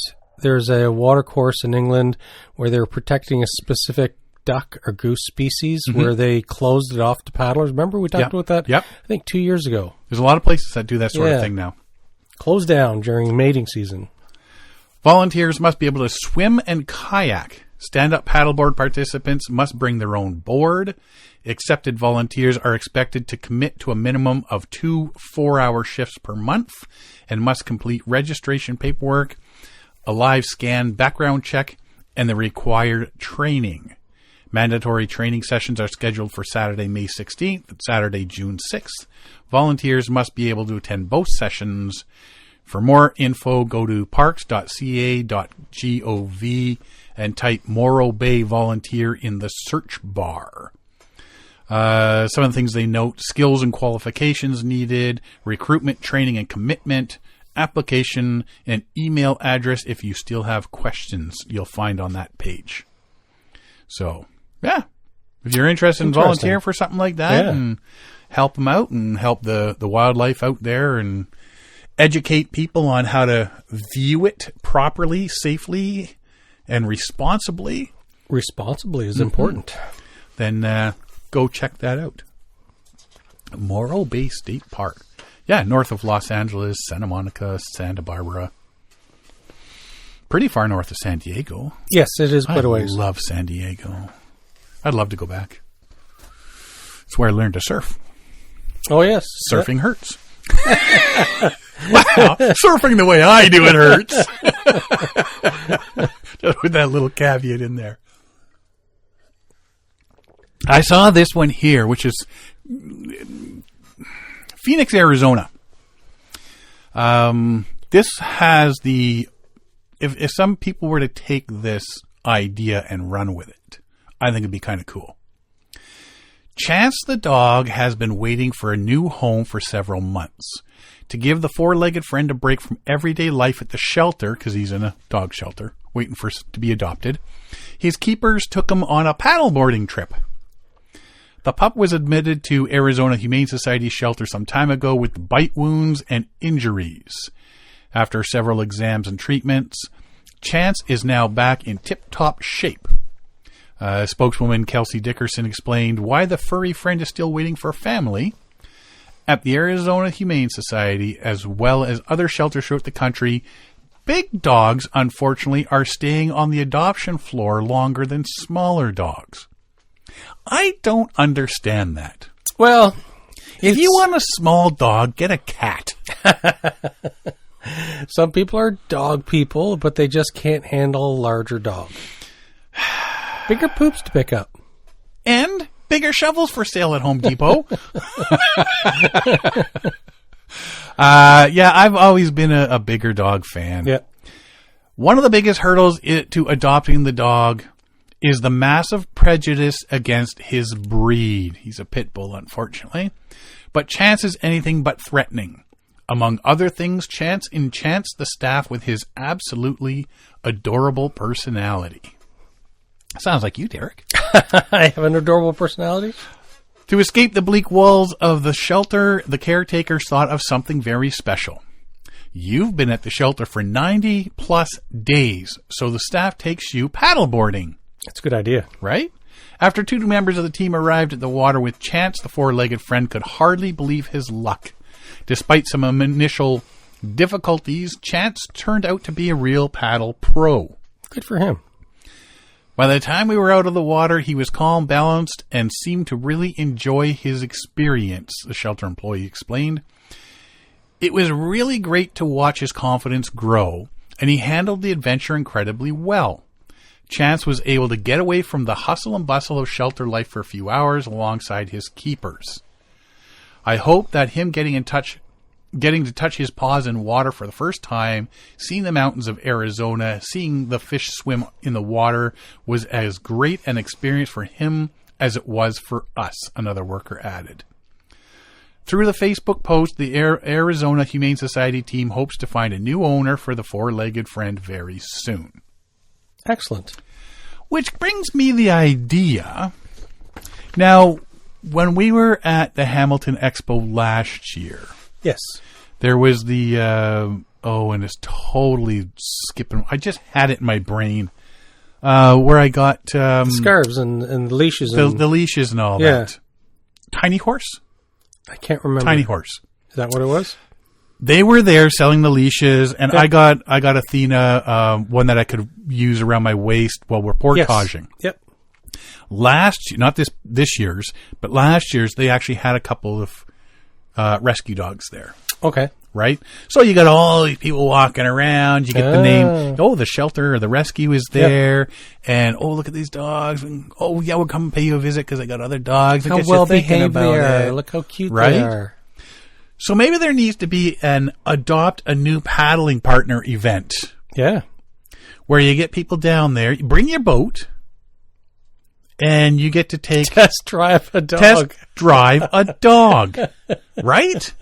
There's a water course in England where they're protecting a specific duck or goose species where they closed it off to paddlers. Remember we talked about that? Yep. I think 2 years ago. There's a lot of places that do that sort of thing now. Closed down during mating season. Volunteers must be able to swim and kayak. Stand-up paddleboard participants must bring their own board. Accepted volunteers are expected to commit to a minimum of 2 4-hour shifts per month and must complete registration paperwork, a live scan background check, and the required training. Mandatory training sessions are scheduled for Saturday, May 16th and Saturday, June 6th. Volunteers must be able to attend both sessions. For more info, go to parks.ca.gov and type Morro Bay Volunteer in the search bar. Some of the things they note: skills and qualifications needed, recruitment, training, and commitment, application, and email address if you still have questions, you'll find on that page. So, yeah, if you're interested in volunteering for something like that and help them out and help the wildlife out there, and educate people on how to view it properly, safely, and responsibly. Responsibly is important. Then go check that out. Morro Bay State Park. Yeah, north of Los Angeles, Santa Monica, Santa Barbara. Pretty far north of San Diego. Yes, it is quite a ways. I love San Diego. I'd love to go back. It's where I learned to surf. Oh, yes. Surfing hurts. Wow, surfing the way I do it hurts. Just with that little caveat in there. I saw this one here, which is Phoenix, Arizona. This has the... If some people were to take this idea and run with it, I think it'd be kind of cool. Chance the dog has been waiting for a new home for several months. To give the four-legged friend a break from everyday life at the shelter, because he's in a dog shelter, waiting to be adopted, his keepers took him on a paddleboarding trip. The pup was admitted to Arizona Humane Society shelter some time ago with bite wounds and injuries. After several exams and treatments, Chance is now back in tip-top shape. Spokeswoman Kelsey Dickerson explained why the furry friend is still waiting for a family. At the Arizona Humane Society, as well as other shelters throughout the country, big dogs, unfortunately, are staying on the adoption floor longer than smaller dogs. I don't understand that. Well, if you want a small dog, get a cat. Some people are dog people, but they just can't handle a larger dog. Bigger poops to pick up. And bigger shovels for sale at Home Depot. Yeah, I've always been a bigger dog fan. Yeah. One of the biggest hurdles to adopting the dog is the massive prejudice against his breed. He's a pit bull, unfortunately. But Chance is anything but threatening. Among other things, Chance enchants the staff with his absolutely adorable personality. Sounds like you, Derek. I have an adorable personality. To escape the bleak walls of the shelter, the caretakers thought of something very special. You've been at the shelter for 90 plus days, so the staff takes you paddleboarding. That's a good idea. Right? After two members of the team arrived at the water with Chance, the four-legged friend could hardly believe his luck. Despite some initial difficulties, Chance turned out to be a real paddle pro. Good for him. By the time we were out of the water, he was calm, balanced, and seemed to really enjoy his experience, the shelter employee explained. It was really great to watch his confidence grow, and he handled the adventure incredibly well. Chance was able to get away from the hustle and bustle of shelter life for a few hours alongside his keepers. I hope that him getting to touch his paws in water for the first time, seeing the mountains of Arizona, seeing the fish swim in the water was as great an experience for him as it was for us, another worker added. Through the Facebook post, the Arizona Humane Society team hopes to find a new owner for the four-legged friend very soon. Excellent. Which brings me the idea. Now, when we were at the Hamilton Expo last year, yes, there was the, and it's totally skipping. I just had it in my brain where I got the scarves and the leashes. The leashes and all that. Tiny Horse? I can't remember. Tiny Horse. Is that what it was? They were there selling the leashes, and I got Athena one that I could use around my waist while we're portaging. Yes. Yep. Not this year's, but last year's, they actually had a couple of rescue dogs there. Okay. Right? So you got all these people walking around. You get the name. Oh, the shelter or the rescue is there. Yep. And, look at these dogs. And, we'll come and pay you a visit because I got other dogs. How well behaved they are. Look how cute they are. So maybe there needs to be an adopt a new paddling partner event. Yeah. Where you get people down there. You bring your boat. And you get to test drive a dog. Right?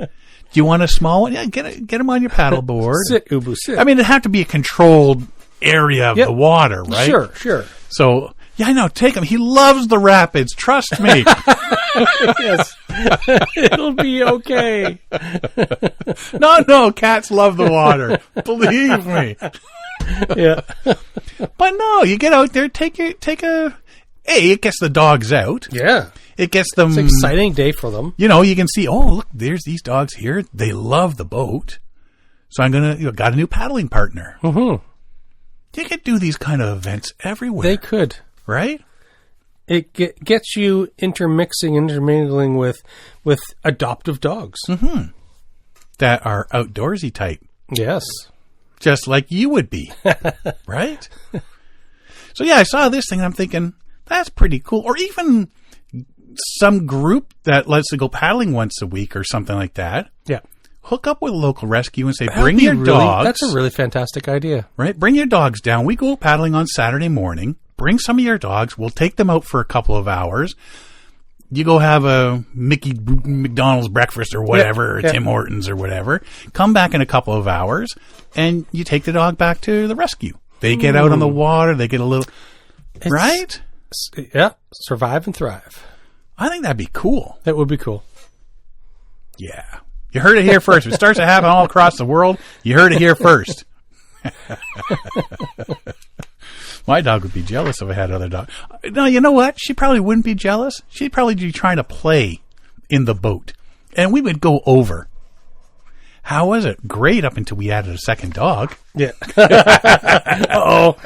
Do you want a small one? Yeah, get him on your paddleboard. Sit, Ubu, sit. I mean, it'd have to be a controlled area of the water, right? Sure. So, I know. Take him. He loves the rapids. Trust me. Yes. It'll be okay. No, cats love the water. Believe me. Yeah. But no, you get out there, it gets the dogs out. Yeah. It gets them. It's an exciting day for them. You know, you can see, oh, look, there's these dogs here. They love the boat. So I'm going to, got a new paddling partner. Mm-hmm. You could do these kind of events everywhere. They could. Right? It gets you intermingling with adoptive dogs. Mm-hmm. That are outdoorsy type. Yes. Just like you would be. Right? So yeah, I saw this thing and I'm thinking, that's pretty cool. Or even some group that lets you go paddling once a week or something like that. Yeah. Hook up with a local rescue and say, bring your dogs. That's a really fantastic idea. Right? Bring your dogs down. We go paddling on Saturday morning. Bring some of your dogs. We'll take them out for a couple of hours. You go have a McDonald's breakfast or whatever, or Tim Hortons or whatever. Come back in a couple of hours, and you take the dog back to the rescue. They get out on the water. They get a little... right? Yeah. Survive and thrive. I think that'd be cool. That would be cool. Yeah. You heard it here first. If it starts to happen all across the world, you heard it here first. My dog would be jealous if I had other dogs. No, you know what? She probably wouldn't be jealous. She'd probably be trying to play in the boat. And we would go over. How was it? Great up until we added a second dog. Yeah. Uh-oh.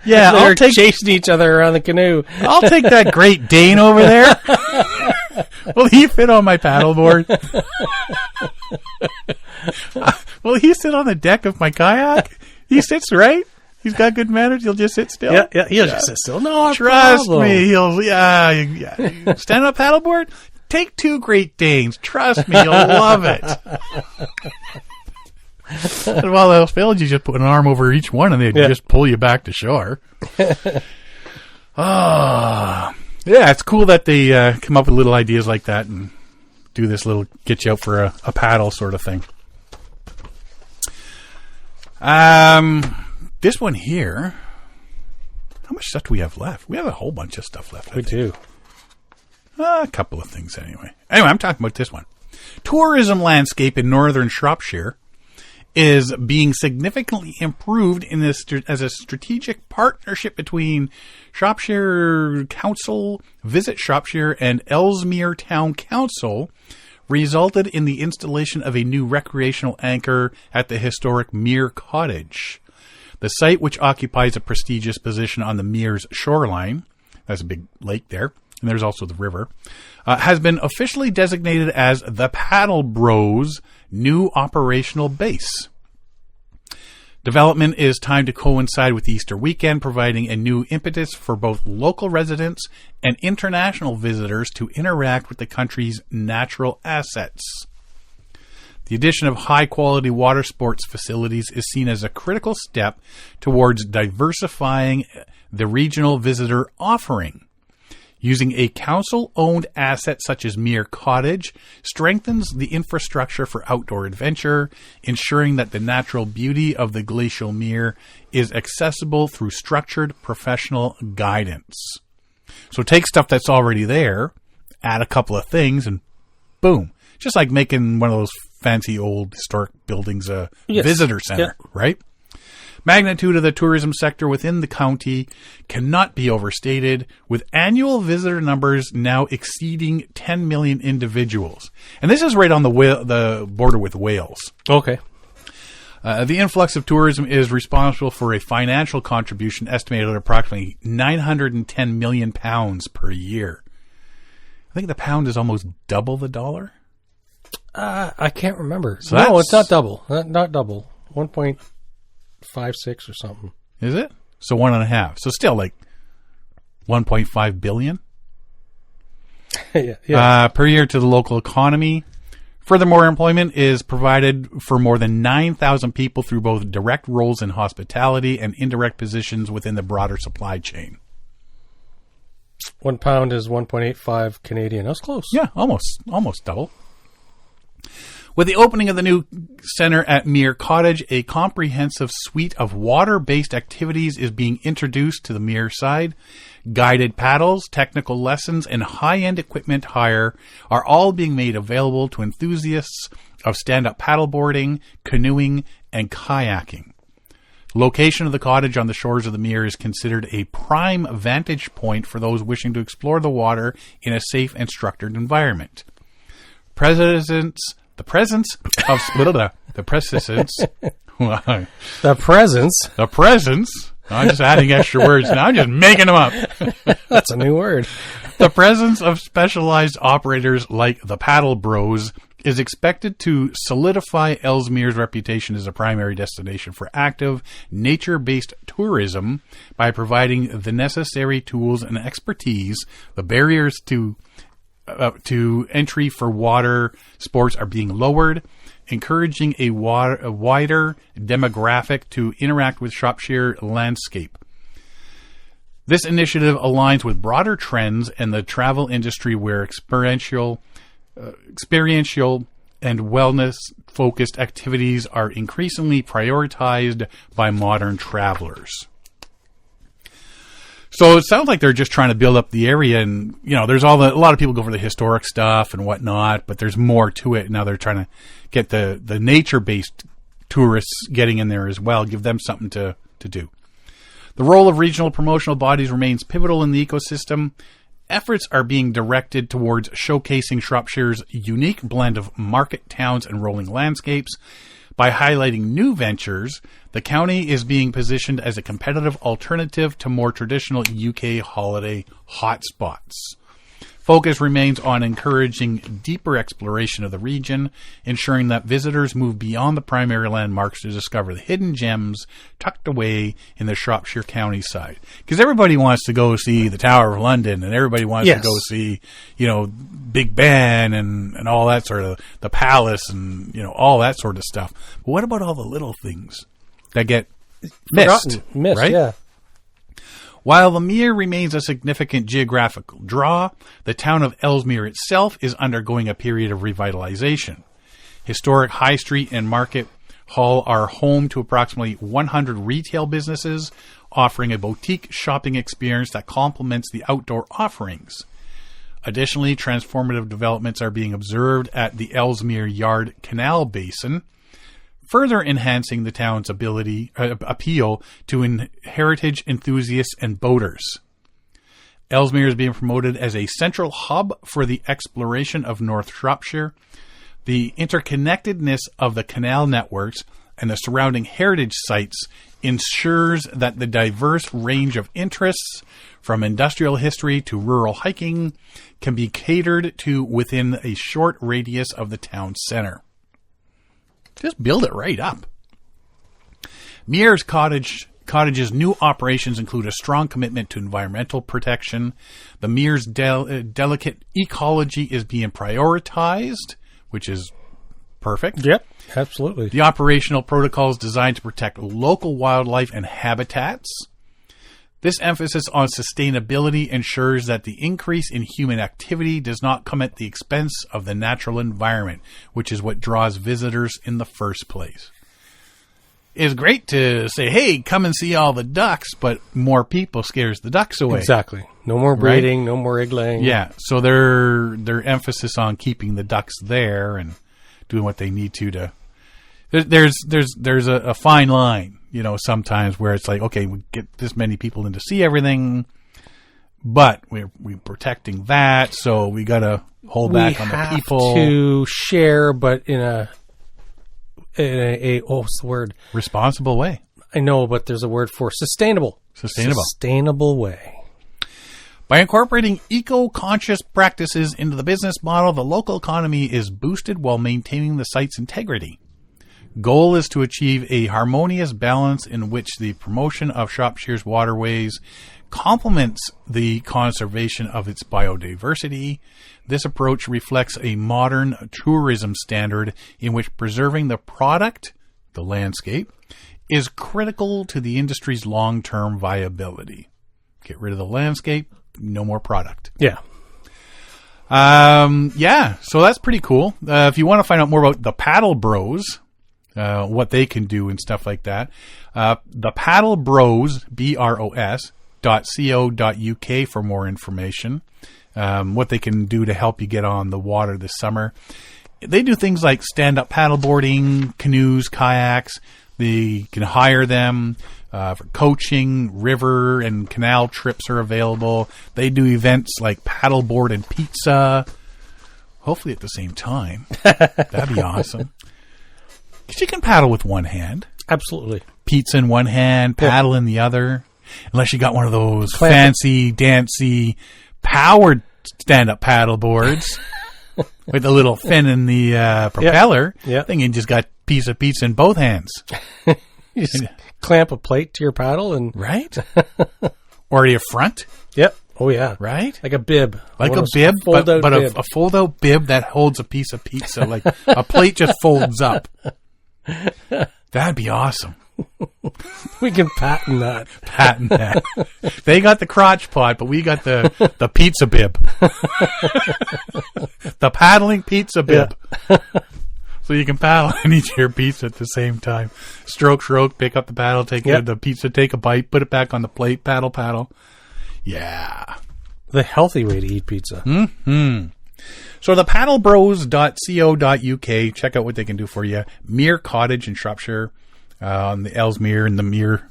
Yeah, They're chasing each other around the canoe. I'll take that Great Dane over there. Will he fit on my paddleboard? Will he sit on the deck of my kayak? He sits right. He's got good manners. He'll just sit still. Yeah. He'll just sit still. No trust problem. me. He'll stand on a paddleboard. Take 2 Great Danes. Trust me, you'll love it. And while else failed, you just put an arm over each one, and they just pull you back to shore. Yeah, it's cool that they come up with little ideas like that and do this little get you out for a paddle sort of thing. This one here. How much stuff do we have left? We have a whole bunch of stuff left. We do. A couple of things anyway. Anyway, I'm talking about this one. Tourism landscape in northern Shropshire is being significantly improved in this as a strategic partnership between Shropshire Council, Visit Shropshire, and Ellesmere Town Council resulted in the installation of a new recreational anchor at the historic Mere Cottage. The site, which occupies a prestigious position on the Mere's shoreline, that's a big lake there, and there's also the river, has been officially designated as the Paddle Bros' new operational base. Development is timed to coincide with the Easter weekend, providing a new impetus for both local residents and international visitors to interact with the country's natural assets. The addition of high-quality water sports facilities is seen as a critical step towards diversifying the regional visitor offering. Using a council-owned asset such as Mere Cottage strengthens the infrastructure for outdoor adventure, ensuring that the natural beauty of the glacial Mere is accessible through structured professional guidance. So take stuff that's already there, add a couple of things, and boom. Just like making one of those fancy old historic buildings a visitor center, right? Magnitude of the tourism sector within the county cannot be overstated, with annual visitor numbers now exceeding 10 million individuals. And this is right on the border with Wales. Okay. The influx of tourism is responsible for a financial contribution estimated at approximately £910 million per year. I think the pound is almost double the dollar. I can't remember. So no, it's not double. Not double. 1.56 or something. Is it? So 1.5. So still like 1.5 billion. Per year to the local economy. Furthermore, employment is provided for more than 9,000 people through both direct roles in hospitality and indirect positions within the broader supply chain. £1 is 1.85 Canadian. That's close. Yeah, almost double. With the opening of the new center at Mere Cottage, a comprehensive suite of water-based activities is being introduced to the Mere side, Guided paddles, technical lessons, and high-end equipment hire are all being made available to enthusiasts of stand-up paddleboarding, canoeing, and kayaking. Location of the cottage on the shores of the Mere is considered a prime vantage point for those wishing to explore the water in a safe and structured environment. The presence. I'm just adding extra words now. I'm just making them up. That's a new word. The presence of specialized operators like the Paddle Bros is expected to solidify Ellesmere's reputation as a primary destination for active, nature-based tourism by providing the necessary tools and expertise. The barriers to entry for water sports are being lowered, encouraging a wider demographic to interact with Shropshire landscape. This initiative aligns with broader trends in the travel industry where experiential and wellness-focused activities are increasingly prioritized by modern travelers. So it sounds like they're just trying to build up the area, and there's a lot of people go for the historic stuff and whatnot, but there's more to it. Now they're trying to get the nature-based tourists getting in there as well, give them something to do. The role of regional promotional bodies remains pivotal in the ecosystem. Efforts are being directed towards showcasing Shropshire's unique blend of market towns and rolling landscapes. By highlighting new ventures, the county is being positioned as a competitive alternative to more traditional UK holiday hotspots. Focus remains on encouraging deeper exploration of the region, ensuring that visitors move beyond the primary landmarks to discover the hidden gems tucked away in the Shropshire county side. Because everybody wants to go see the Tower of London, and everybody wants to go see, Big Ben and all that sort of, the palace and, all that sort of stuff. But what about all the little things that get missed, right? Yeah. While the Mere remains a significant geographical draw, the town of Ellesmere itself is undergoing a period of revitalization. Historic High Street and Market Hall are home to approximately 100 retail businesses, offering a boutique shopping experience that complements the outdoor offerings. Additionally, transformative developments are being observed at the Ellesmere Yard Canal Basin, further enhancing the town's appeal to heritage enthusiasts and boaters. Ellesmere is being promoted as a central hub for the exploration of North Shropshire. The interconnectedness of the canal networks and the surrounding heritage sites ensures that the diverse range of interests, from industrial history to rural hiking, can be catered to within a short radius of the town center. Just build it right up. Mere Cottage's new operations include a strong commitment to environmental protection. The Mere's delicate ecology is being prioritized, which is perfect. Yep, absolutely. The operational protocols designed to protect local wildlife and habitats. This emphasis on sustainability ensures that the increase in human activity does not come at the expense of the natural environment, which is what draws visitors in the first place. It's great to say, hey, come and see all the ducks, but more people scares the ducks away. Exactly. No more breeding, right? No more egg laying. Yeah, so their emphasis on keeping the ducks there and doing what they need to. There's a fine line. Sometimes where it's like, okay, we get this many people in to see everything, but we're protecting that, so we got to hold back on the people. To share, but in a what's the word? Responsible way. I know, but there's a word for sustainable. Sustainable way. By incorporating eco-conscious practices into the business model, the local economy is boosted while maintaining the site's integrity. Goal is to achieve a harmonious balance in which the promotion of Shropshire's waterways complements the conservation of its biodiversity. This approach reflects a modern tourism standard in which preserving the product, the landscape, is critical to the industry's long-term viability. Get rid of the landscape, no more product. Yeah. So that's pretty cool. If you want to find out more about the Paddle Bros, what they can do and stuff like that, the Paddle Bros, BROS, paddlebros.co.uk for more information. What they can do to help you get on the water this summer. They do things like stand-up paddleboarding, canoes, kayaks. They can hire them for coaching. River and canal trips are available. They do events like paddleboard and pizza, hopefully at the same time. That'd be awesome. Because you can paddle with one hand. Absolutely. Pizza in one hand, paddle in the other. Unless you got one of those fancy, dancy, powered stand-up paddle boards with the little fin in the propeller. Yeah. Then you just got piece of pizza in both hands. You just clamp a plate to your paddle and right, or to your front. Yep. Oh yeah. Right. Like a bib. Like a bib, but a fold-out bib that holds a piece of pizza. Like a plate just folds up. That'd be awesome. We can patent that. Patent that. They got the crotch pot, but we got the pizza bib. The paddling pizza bib. Yeah. So you can paddle and eat your pizza at the same time. Stroke, pick up the paddle, take the pizza, take a bite, put it back on the plate, paddle. Yeah. The healthy way to eat pizza. Mm-hmm. So the paddlebros.co.uk, check out what they can do for you. Mere Cottage in Shropshire, on the Ellesmere and the Mere.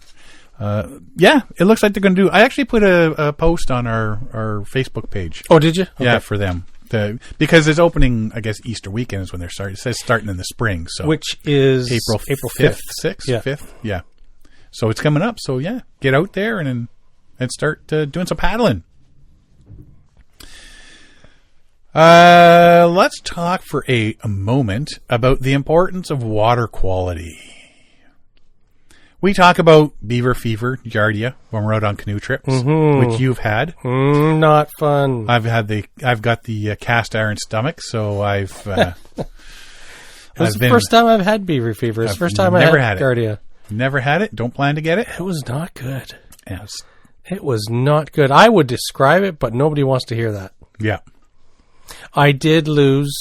It looks like they're going to do. I actually put a post on our Facebook page. Oh, did you? Okay. Yeah, for them. Because it's opening, I guess, Easter weekend is when they're starting. It says starting in the spring. So which is April 5th, 6th, yeah. 5th. Yeah. So it's coming up. So, yeah, get out there and start doing some paddling. Let's talk for a moment about the importance of water quality. We talk about beaver fever, giardia, when we're out on canoe trips, which you've had. Not fun. I've got the cast iron stomach, so It's the first time I've had beaver fever. It's the first time I had giardia. Never had it? Don't plan to get it? It was not good. Yes. It was not good. I would describe it, but nobody wants to hear that. Yeah. I did lose,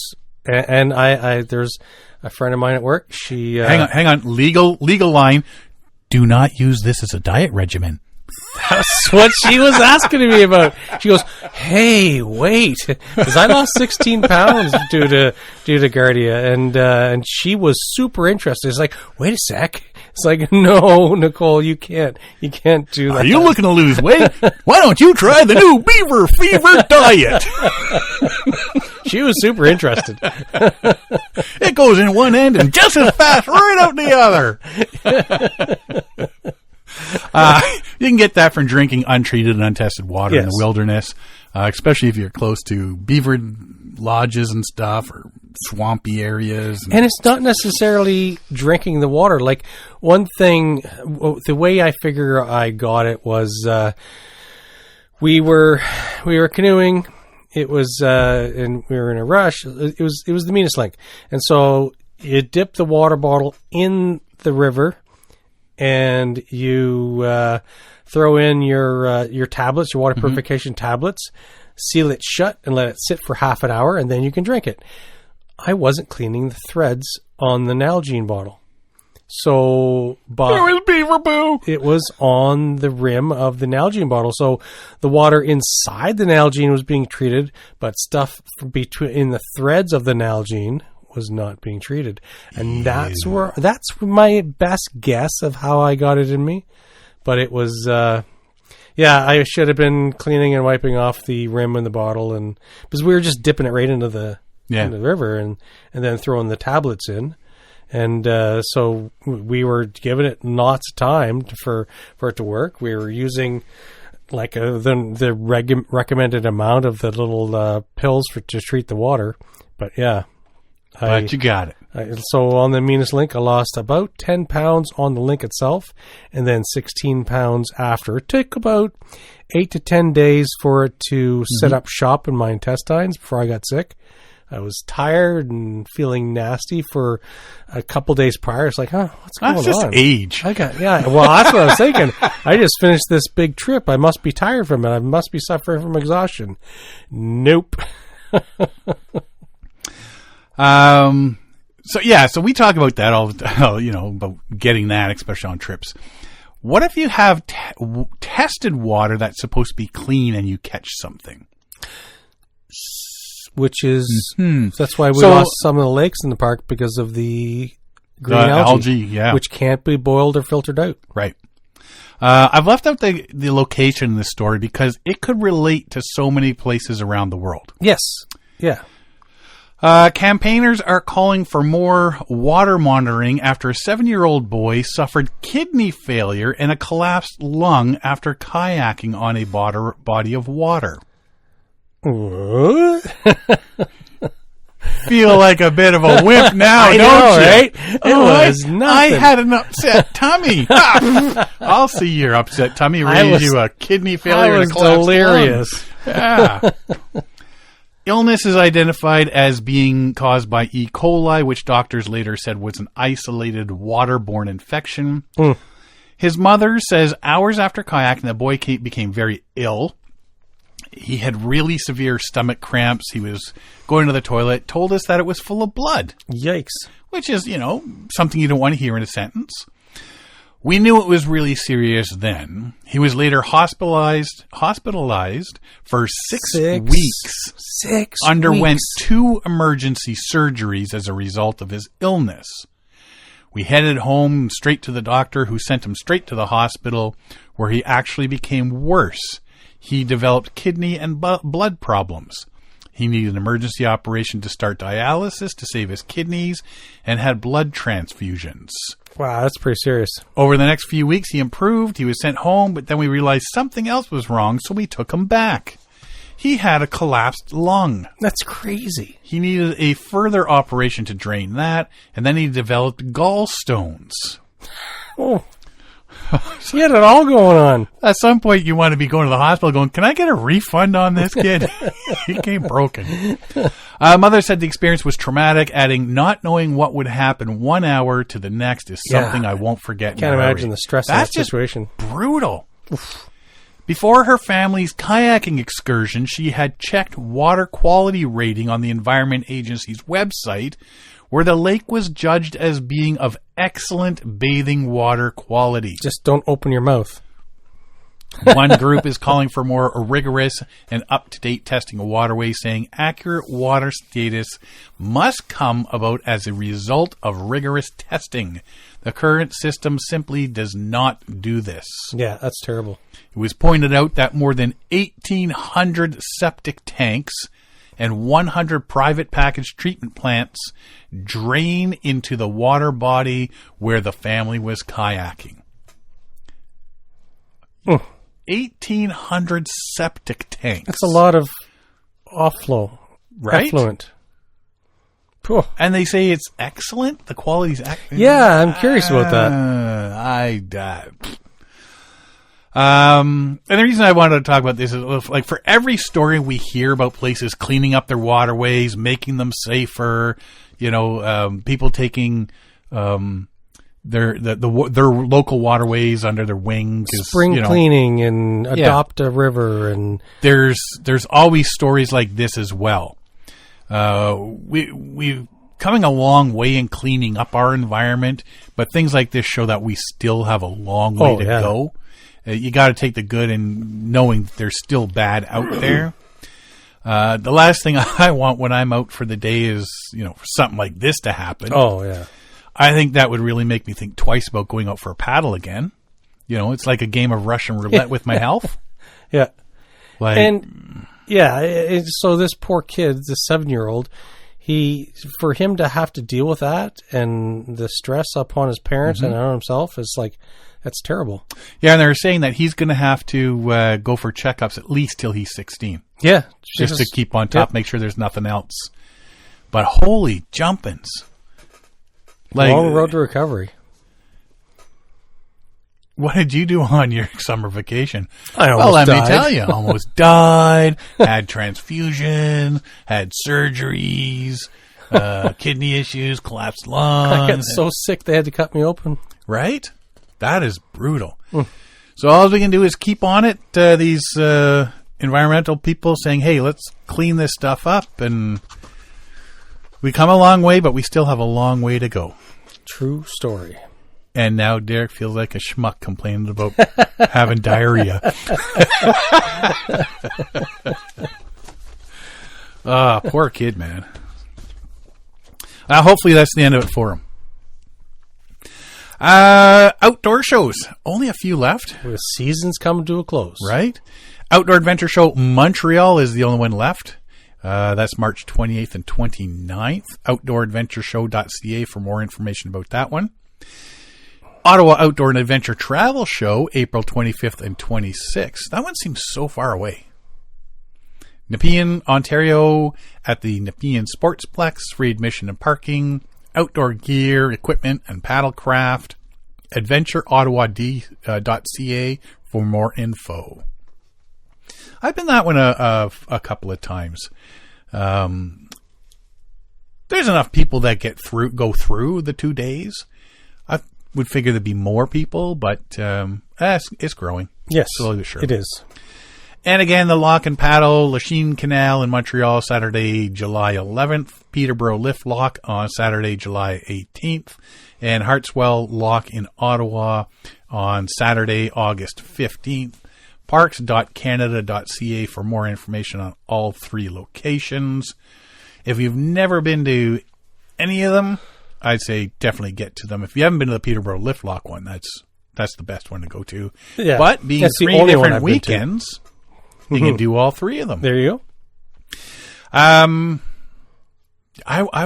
and I there's a friend of mine at work. She hang on, legal line. Do not use this as a diet regimen. That's what she was asking me about. She goes, "Hey, wait," because I lost 16 pounds due to giardia, and she was super interested. It's like, wait a sec. It's like, no, Nicole, you can't do that. Are you looking to lose weight? Why don't you try the new beaver fever diet? She was super interested. It goes in one end and just as fast right out the other. You can get that from drinking untreated and untested water in the wilderness, especially if you're close to beaver lodges and stuff or swampy areas. And it's not necessarily drinking the water. Like one thing, the way I figure I got it was we were canoeing. It was and we were in a rush. It was the meanest link, and so you dip the water bottle in the river. And you throw in your tablets, your water purification tablets, seal it shut, and let it sit for half an hour, and then you can drink it. I wasn't cleaning the threads on the Nalgene bottle. So there was beaver poo. It was on the rim of the Nalgene bottle. So the water inside the Nalgene was being treated, but stuff in the threads of the Nalgene was not being treated. And that's my best guess of how I got it in me. But it was I should have been cleaning and wiping off the rim in the bottle, and because we were just dipping it right into the river and then throwing the tablets in. And so we were giving it lots of time for it to work. We were using like the recommended amount of the little pills to treat the water. But yeah. But you got it. So on the meanest link, I lost about 10 pounds on the link itself, and then 16 pounds after. It took about 8 to 10 days for it to set up shop in my intestines before I got sick. I was tired and feeling nasty for a couple days prior. It's like, what's going on? That's just age. Well, that's what I was thinking. I just finished this big trip. I must be tired from it. I must be suffering from exhaustion. Nope. So we talk about that all the time, about getting that, especially on trips. What if you have tested water that's supposed to be clean and you catch something? Which is, that's why we lost some of the lakes in the park because of the green algae, which can't be boiled or filtered out. Right. I've left out the location in this story because it could relate to so many places around the world. Yes. Yeah. Campaigners are calling for more water monitoring after a 7-year-old boy suffered kidney failure and a collapsed lung after kayaking on a body of water. What? Feel like a bit of a wimp now, don't you? Right? It was nothing. I had an upset tummy. I'll see your upset tummy. Raise you a kidney failure and a collapsed delirious. lung. Yeah. Illness is identified as being caused by E. coli, which doctors later said was an isolated waterborne infection. His mother says hours after kayaking, the boy became very ill. He had really severe stomach cramps. He was going to the toilet, told us that it was full of blood. Yikes. Which is, something you don't want to hear in a sentence. We knew it was really serious then. He was later hospitalized for 6 weeks. 6 Underwent weeks. 2 emergency surgeries as a result of his illness. We headed home straight to the doctor, who sent him straight to the hospital, where he actually became worse. He developed kidney and blood problems. He needed an emergency operation to start dialysis to save his kidneys and had blood transfusions. Wow, that's pretty serious. Over the next few weeks, he improved. He was sent home, but then we realized something else was wrong, so we took him back. He had a collapsed lung. That's crazy. He needed a further operation to drain that, and then he developed gallstones. Oh. He had it all going on. At some point, you want to be going to the hospital going, can I get a refund on this kid? He came broken. Mother said the experience was traumatic, adding, not knowing what would happen 1 hour to the next is something I won't forget. Can't imagine the stress of that situation. Brutal. Before her family's kayaking excursion, she had checked water quality rating on the Environment Agency's website, where the lake was judged as being of excellent bathing water quality. Just don't open your mouth. One group is calling for more rigorous and up-to-date testing of waterways, saying accurate water status must come about as a result of rigorous testing. The current system simply does not do this. Yeah, that's terrible. It was pointed out that more than 1,800 septic tanks and 100 private package treatment plants drain into the water body where the family was kayaking. 1,800 septic tanks. That's a lot of offlow. Right? Effluent. And they say it's excellent? The quality's excellent? Yeah, I'm curious about that. And the reason I wanted to talk about this is, like, for every story we hear about places cleaning up their waterways, making them safer, people taking their local waterways under their wing, spring cleaning and adopt a river, and there's always stories like this as well. We've coming a long way in cleaning up our environment, but things like this show that we still have a long way to go. You got to take the good and knowing there's still bad out there. The last thing I want when I'm out for the day is, for something like this to happen. Oh, yeah. I think that would really make me think twice about going out for a paddle again. It's like a game of Russian roulette with my health. Yeah. So this poor kid, the 7-year-old, for him to have to deal with that and the stress upon his parents and on himself is like, that's terrible. Yeah, and they're saying that he's going to have to go for checkups at least till he's 16. Yeah. Just to keep on top, make sure there's nothing else. But holy jumpins. Long road to recovery. What did you do on your summer vacation? Let me tell you, almost died, had transfusions, had surgeries, kidney issues, collapsed lungs. I got so sick they had to cut me open. Right? That is brutal. So all we can do is keep on it. These environmental people saying, hey, let's clean this stuff up. And we come a long way, but we still have a long way to go. True story. And now Derek feels like a schmuck complaining about having diarrhea. Poor kid, man. Hopefully that's the end of it for him. Outdoor shows. Only a few left. The season's coming to a close. Right? Outdoor Adventure Show Montreal is the only one left. That's March 28th and 29th. OutdoorAdventureShow.ca for more information about that one. Ottawa Outdoor and Adventure Travel Show, April 25th and 26th. That one seems so far away. Nepean, Ontario, at the Nepean Sportsplex, free admission and parking. Outdoor gear, equipment, and paddlecraft. AdventureOttawa.ca for more info. I've been that one a couple of times. There's enough people that go through the 2 days. I would figure there'd be more people, but it's growing. Yes, slowly but surely. It is. And again, the Lock and Paddle, Lachine Canal in Montreal, Saturday, July 11th. Peterborough Lift Lock on Saturday, July 18th. And Hartswell Lock in Ottawa on Saturday, August 15th. Parks.canada.ca for more information on all 3 locations. If you've never been to any of them, I'd say definitely get to them. If you haven't been to the Peterborough Lift Lock one, that's the best one to go to. Yeah, but being that's 3 different weekends, you can do all 3 of them. There you go. I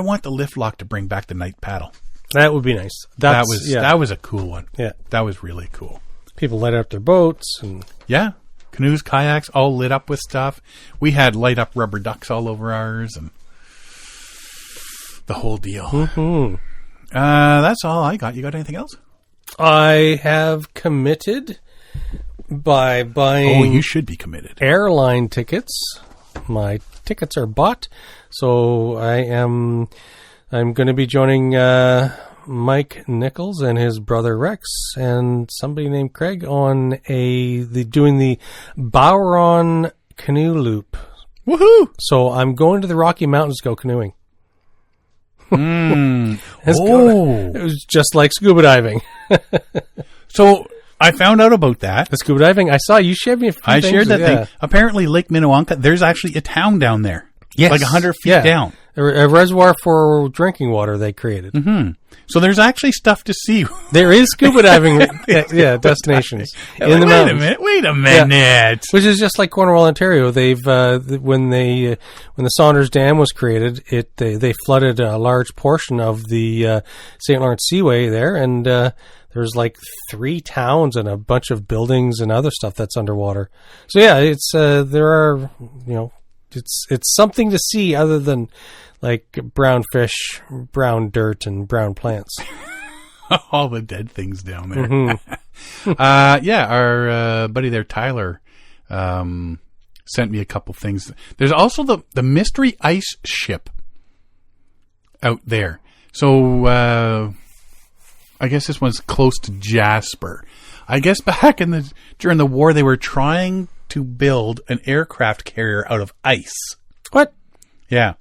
want the Lift Lock to bring back the night paddle. That would be nice. That was a cool one. Yeah, that was really cool. People light up their boats and canoes, kayaks, all lit up with stuff. We had light up rubber ducks all over ours and the whole deal. Mm-hmm. That's all I got. You got anything else? I have committed by buying. Oh, you should be committed. Airline tickets. My tickets are bought, so I'm going to be joining Mike Nichols and his brother Rex and somebody named Craig on doing the Bowron canoe loop. Woohoo! So I'm going to the Rocky Mountains to go canoeing. It was just like scuba diving. So I found out about that. The scuba diving. I saw you shared me a few things. I shared that thing. Apparently, Lake Minnewanka, there's actually a town down there. Yes. Like 100 feet down. A reservoir for drinking water they created. Mm-hmm. So there's actually stuff to see. There is scuba diving destinations in the mountains. Wait a minute. Yeah. Which is just like Cornwall, Ontario. They've when the Saunders Dam was created, they flooded a large portion of the St. Lawrence Seaway there, and there's like 3 towns and a bunch of buildings and other stuff that's underwater. So yeah, it's there are it's something to see other than like brown fish, brown dirt, and brown plants. All the dead things down there. Mm-hmm. Our buddy there, Tyler, sent me a couple things. There's also the mystery ice ship out there. So I guess this one's close to Jasper. I guess back during the war, they were trying to build an aircraft carrier out of ice. What? Yeah.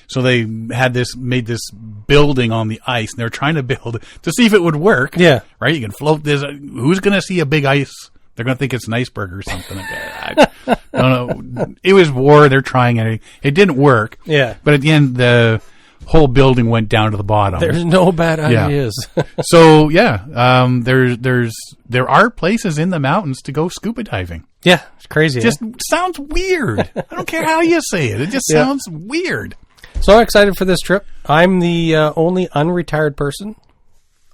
So they made this building on the ice, and they're trying to build to see if it would work. Yeah. Right? You can float this. Who's going to see a big ice? They're going to think it's an iceberg or something like that. I don't know. It was war. They're trying it. It didn't work. Yeah. But at the end, the whole building went down to the bottom. There's no bad ideas. So, there are places in the mountains to go scuba diving. Yeah. It's crazy. It just sounds weird. I don't care how you say it. It just sounds weird. So I'm excited for this trip. I'm the only unretired person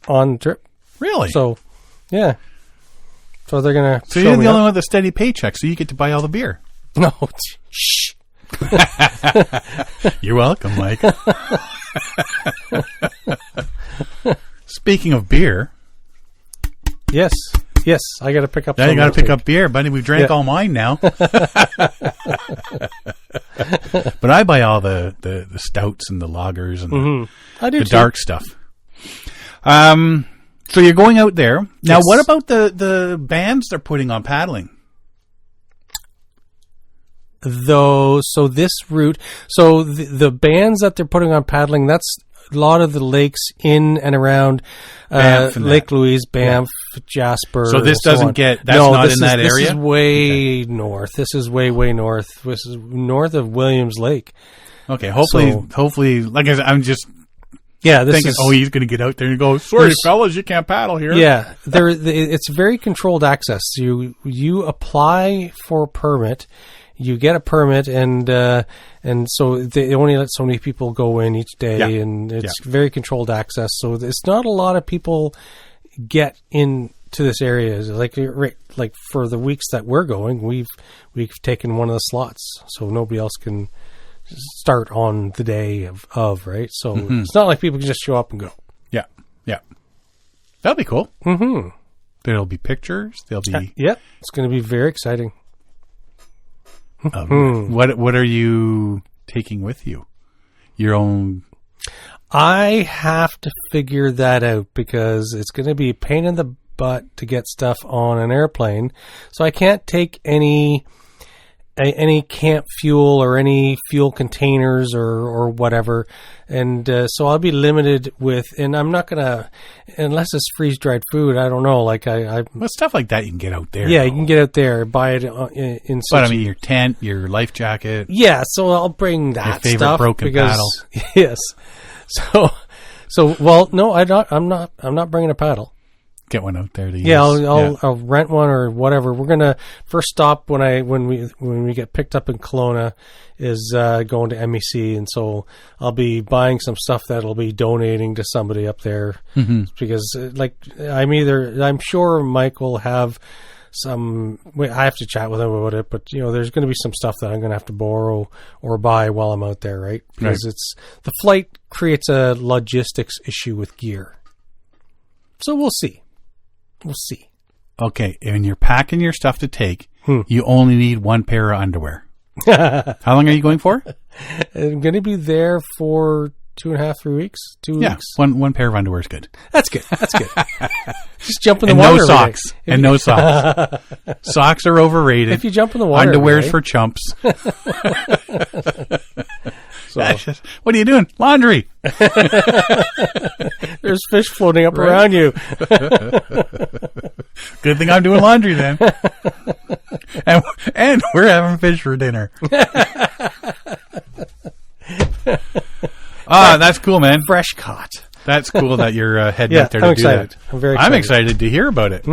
on the trip. Really? So, yeah. So they're going to So you're the only one with a steady paycheck, so you get to buy all the beer. No. Shh. You're welcome, Mike. Speaking of beer. Yes, I got to pick up. Yeah, you got to pick up beer, buddy. We drank all mine now. But I buy all the stouts and the lagers and I do the too. dark stuff. So you're going out there now. Yes. What about the bands they're putting on paddling? So this route, the bands that they're putting on paddling, that's a lot of the lakes in and around Lake Louise, Banff, Jasper. So this doesn't get, that's not in that area? This is way north. This is way, way north. This is north of Williams Lake. Okay, hopefully, like I said, I'm just thinking, he's going to get out there and go, sorry, fellas, you can't paddle here. Yeah, it's very controlled access. You apply for a permit, you get a permit, and so they only let so many people go in each day, and it's very controlled access. So it's not a lot of people get into this area. Like for the weeks that we're going, we've taken one of the slots, so nobody else can start on the day of right. So it's not like people can just show up and go. Yeah. That'll be cool. There'll be pictures. There'll be it's going to be very exciting. What are you taking with you? Your own? I have to figure that out because it's going to be a pain in the butt to get stuff on an airplane. So I can't take any camp fuel or any fuel containers or whatever. And so I'll be limited with, and I'm not going to, unless it's freeze-dried food, I don't know. Like well, stuff like that you can get out there. Yeah, you can get out there, buy it in but I mean, your tent, your life jacket. Yeah, so I'll bring that your favorite stuff. Broken paddle. Yes. So well, no, I'm not bringing a paddle. Get one out there to use. Yeah, I'll rent one or whatever. We're gonna first stop when we get picked up in Kelowna is going to MEC, and so I'll be buying some stuff that I'll be donating to somebody up there because I'm sure Mike will have some. I have to chat with him about it, but there's going to be some stuff that I'm going to have to borrow or buy while I'm out there, right? Because it's the flight creates a logistics issue with gear. So we'll see. Okay, and you're packing your stuff to take. You only need one pair of underwear. How long are you going for? I'm going to be there for 2.5, 3 weeks. 2 weeks. One pair of underwear is good. That's good. Just jump in the water. No socks. And no socks. Socks are overrated. If you jump in the water. Underwear's for chumps. So. What are you doing? Laundry. There's fish floating up around you. Good thing I'm doing laundry then. And we're having fish for dinner. That's cool, man. Fresh caught. That's cool that you're heading out there to do that. I'm very excited. I'm excited to hear about it.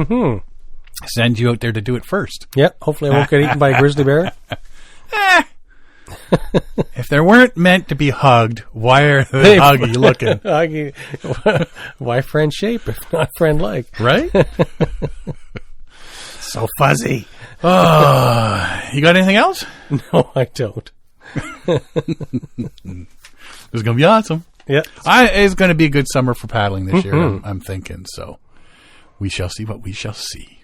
Send you out there to do it first. Yep. Hopefully I won't get eaten by a grizzly bear. If they weren't meant to be hugged, why are they huggy looking? Why friend shape if not friend like? Right? So fuzzy. Oh, you got anything else? No, I don't. This is going to be awesome. Yeah. It's going to be a good summer for paddling this year, I'm thinking. So we shall see what we shall see.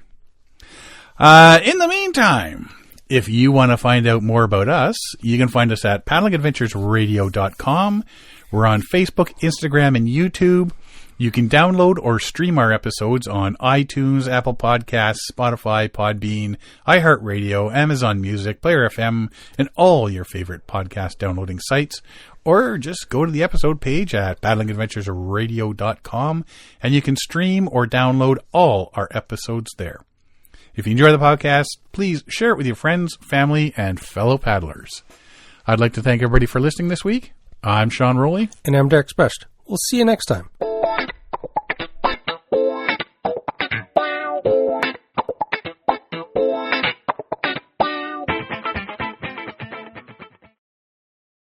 In the meantime, if you want to find out more about us, you can find us at paddlingadventuresradio.com. We're on Facebook, Instagram, and YouTube. You can download or stream our episodes on iTunes, Apple Podcasts, Spotify, Podbean, iHeartRadio, Amazon Music, Player FM, and all your favorite podcast downloading sites. Or just go to the episode page at paddlingadventuresradio.com and you can stream or download all our episodes there. If you enjoy the podcast, please share it with your friends, family, and fellow paddlers. I'd like to thank everybody for listening this week. I'm Sean Rowley. And I'm Derek Specht. We'll see you next time.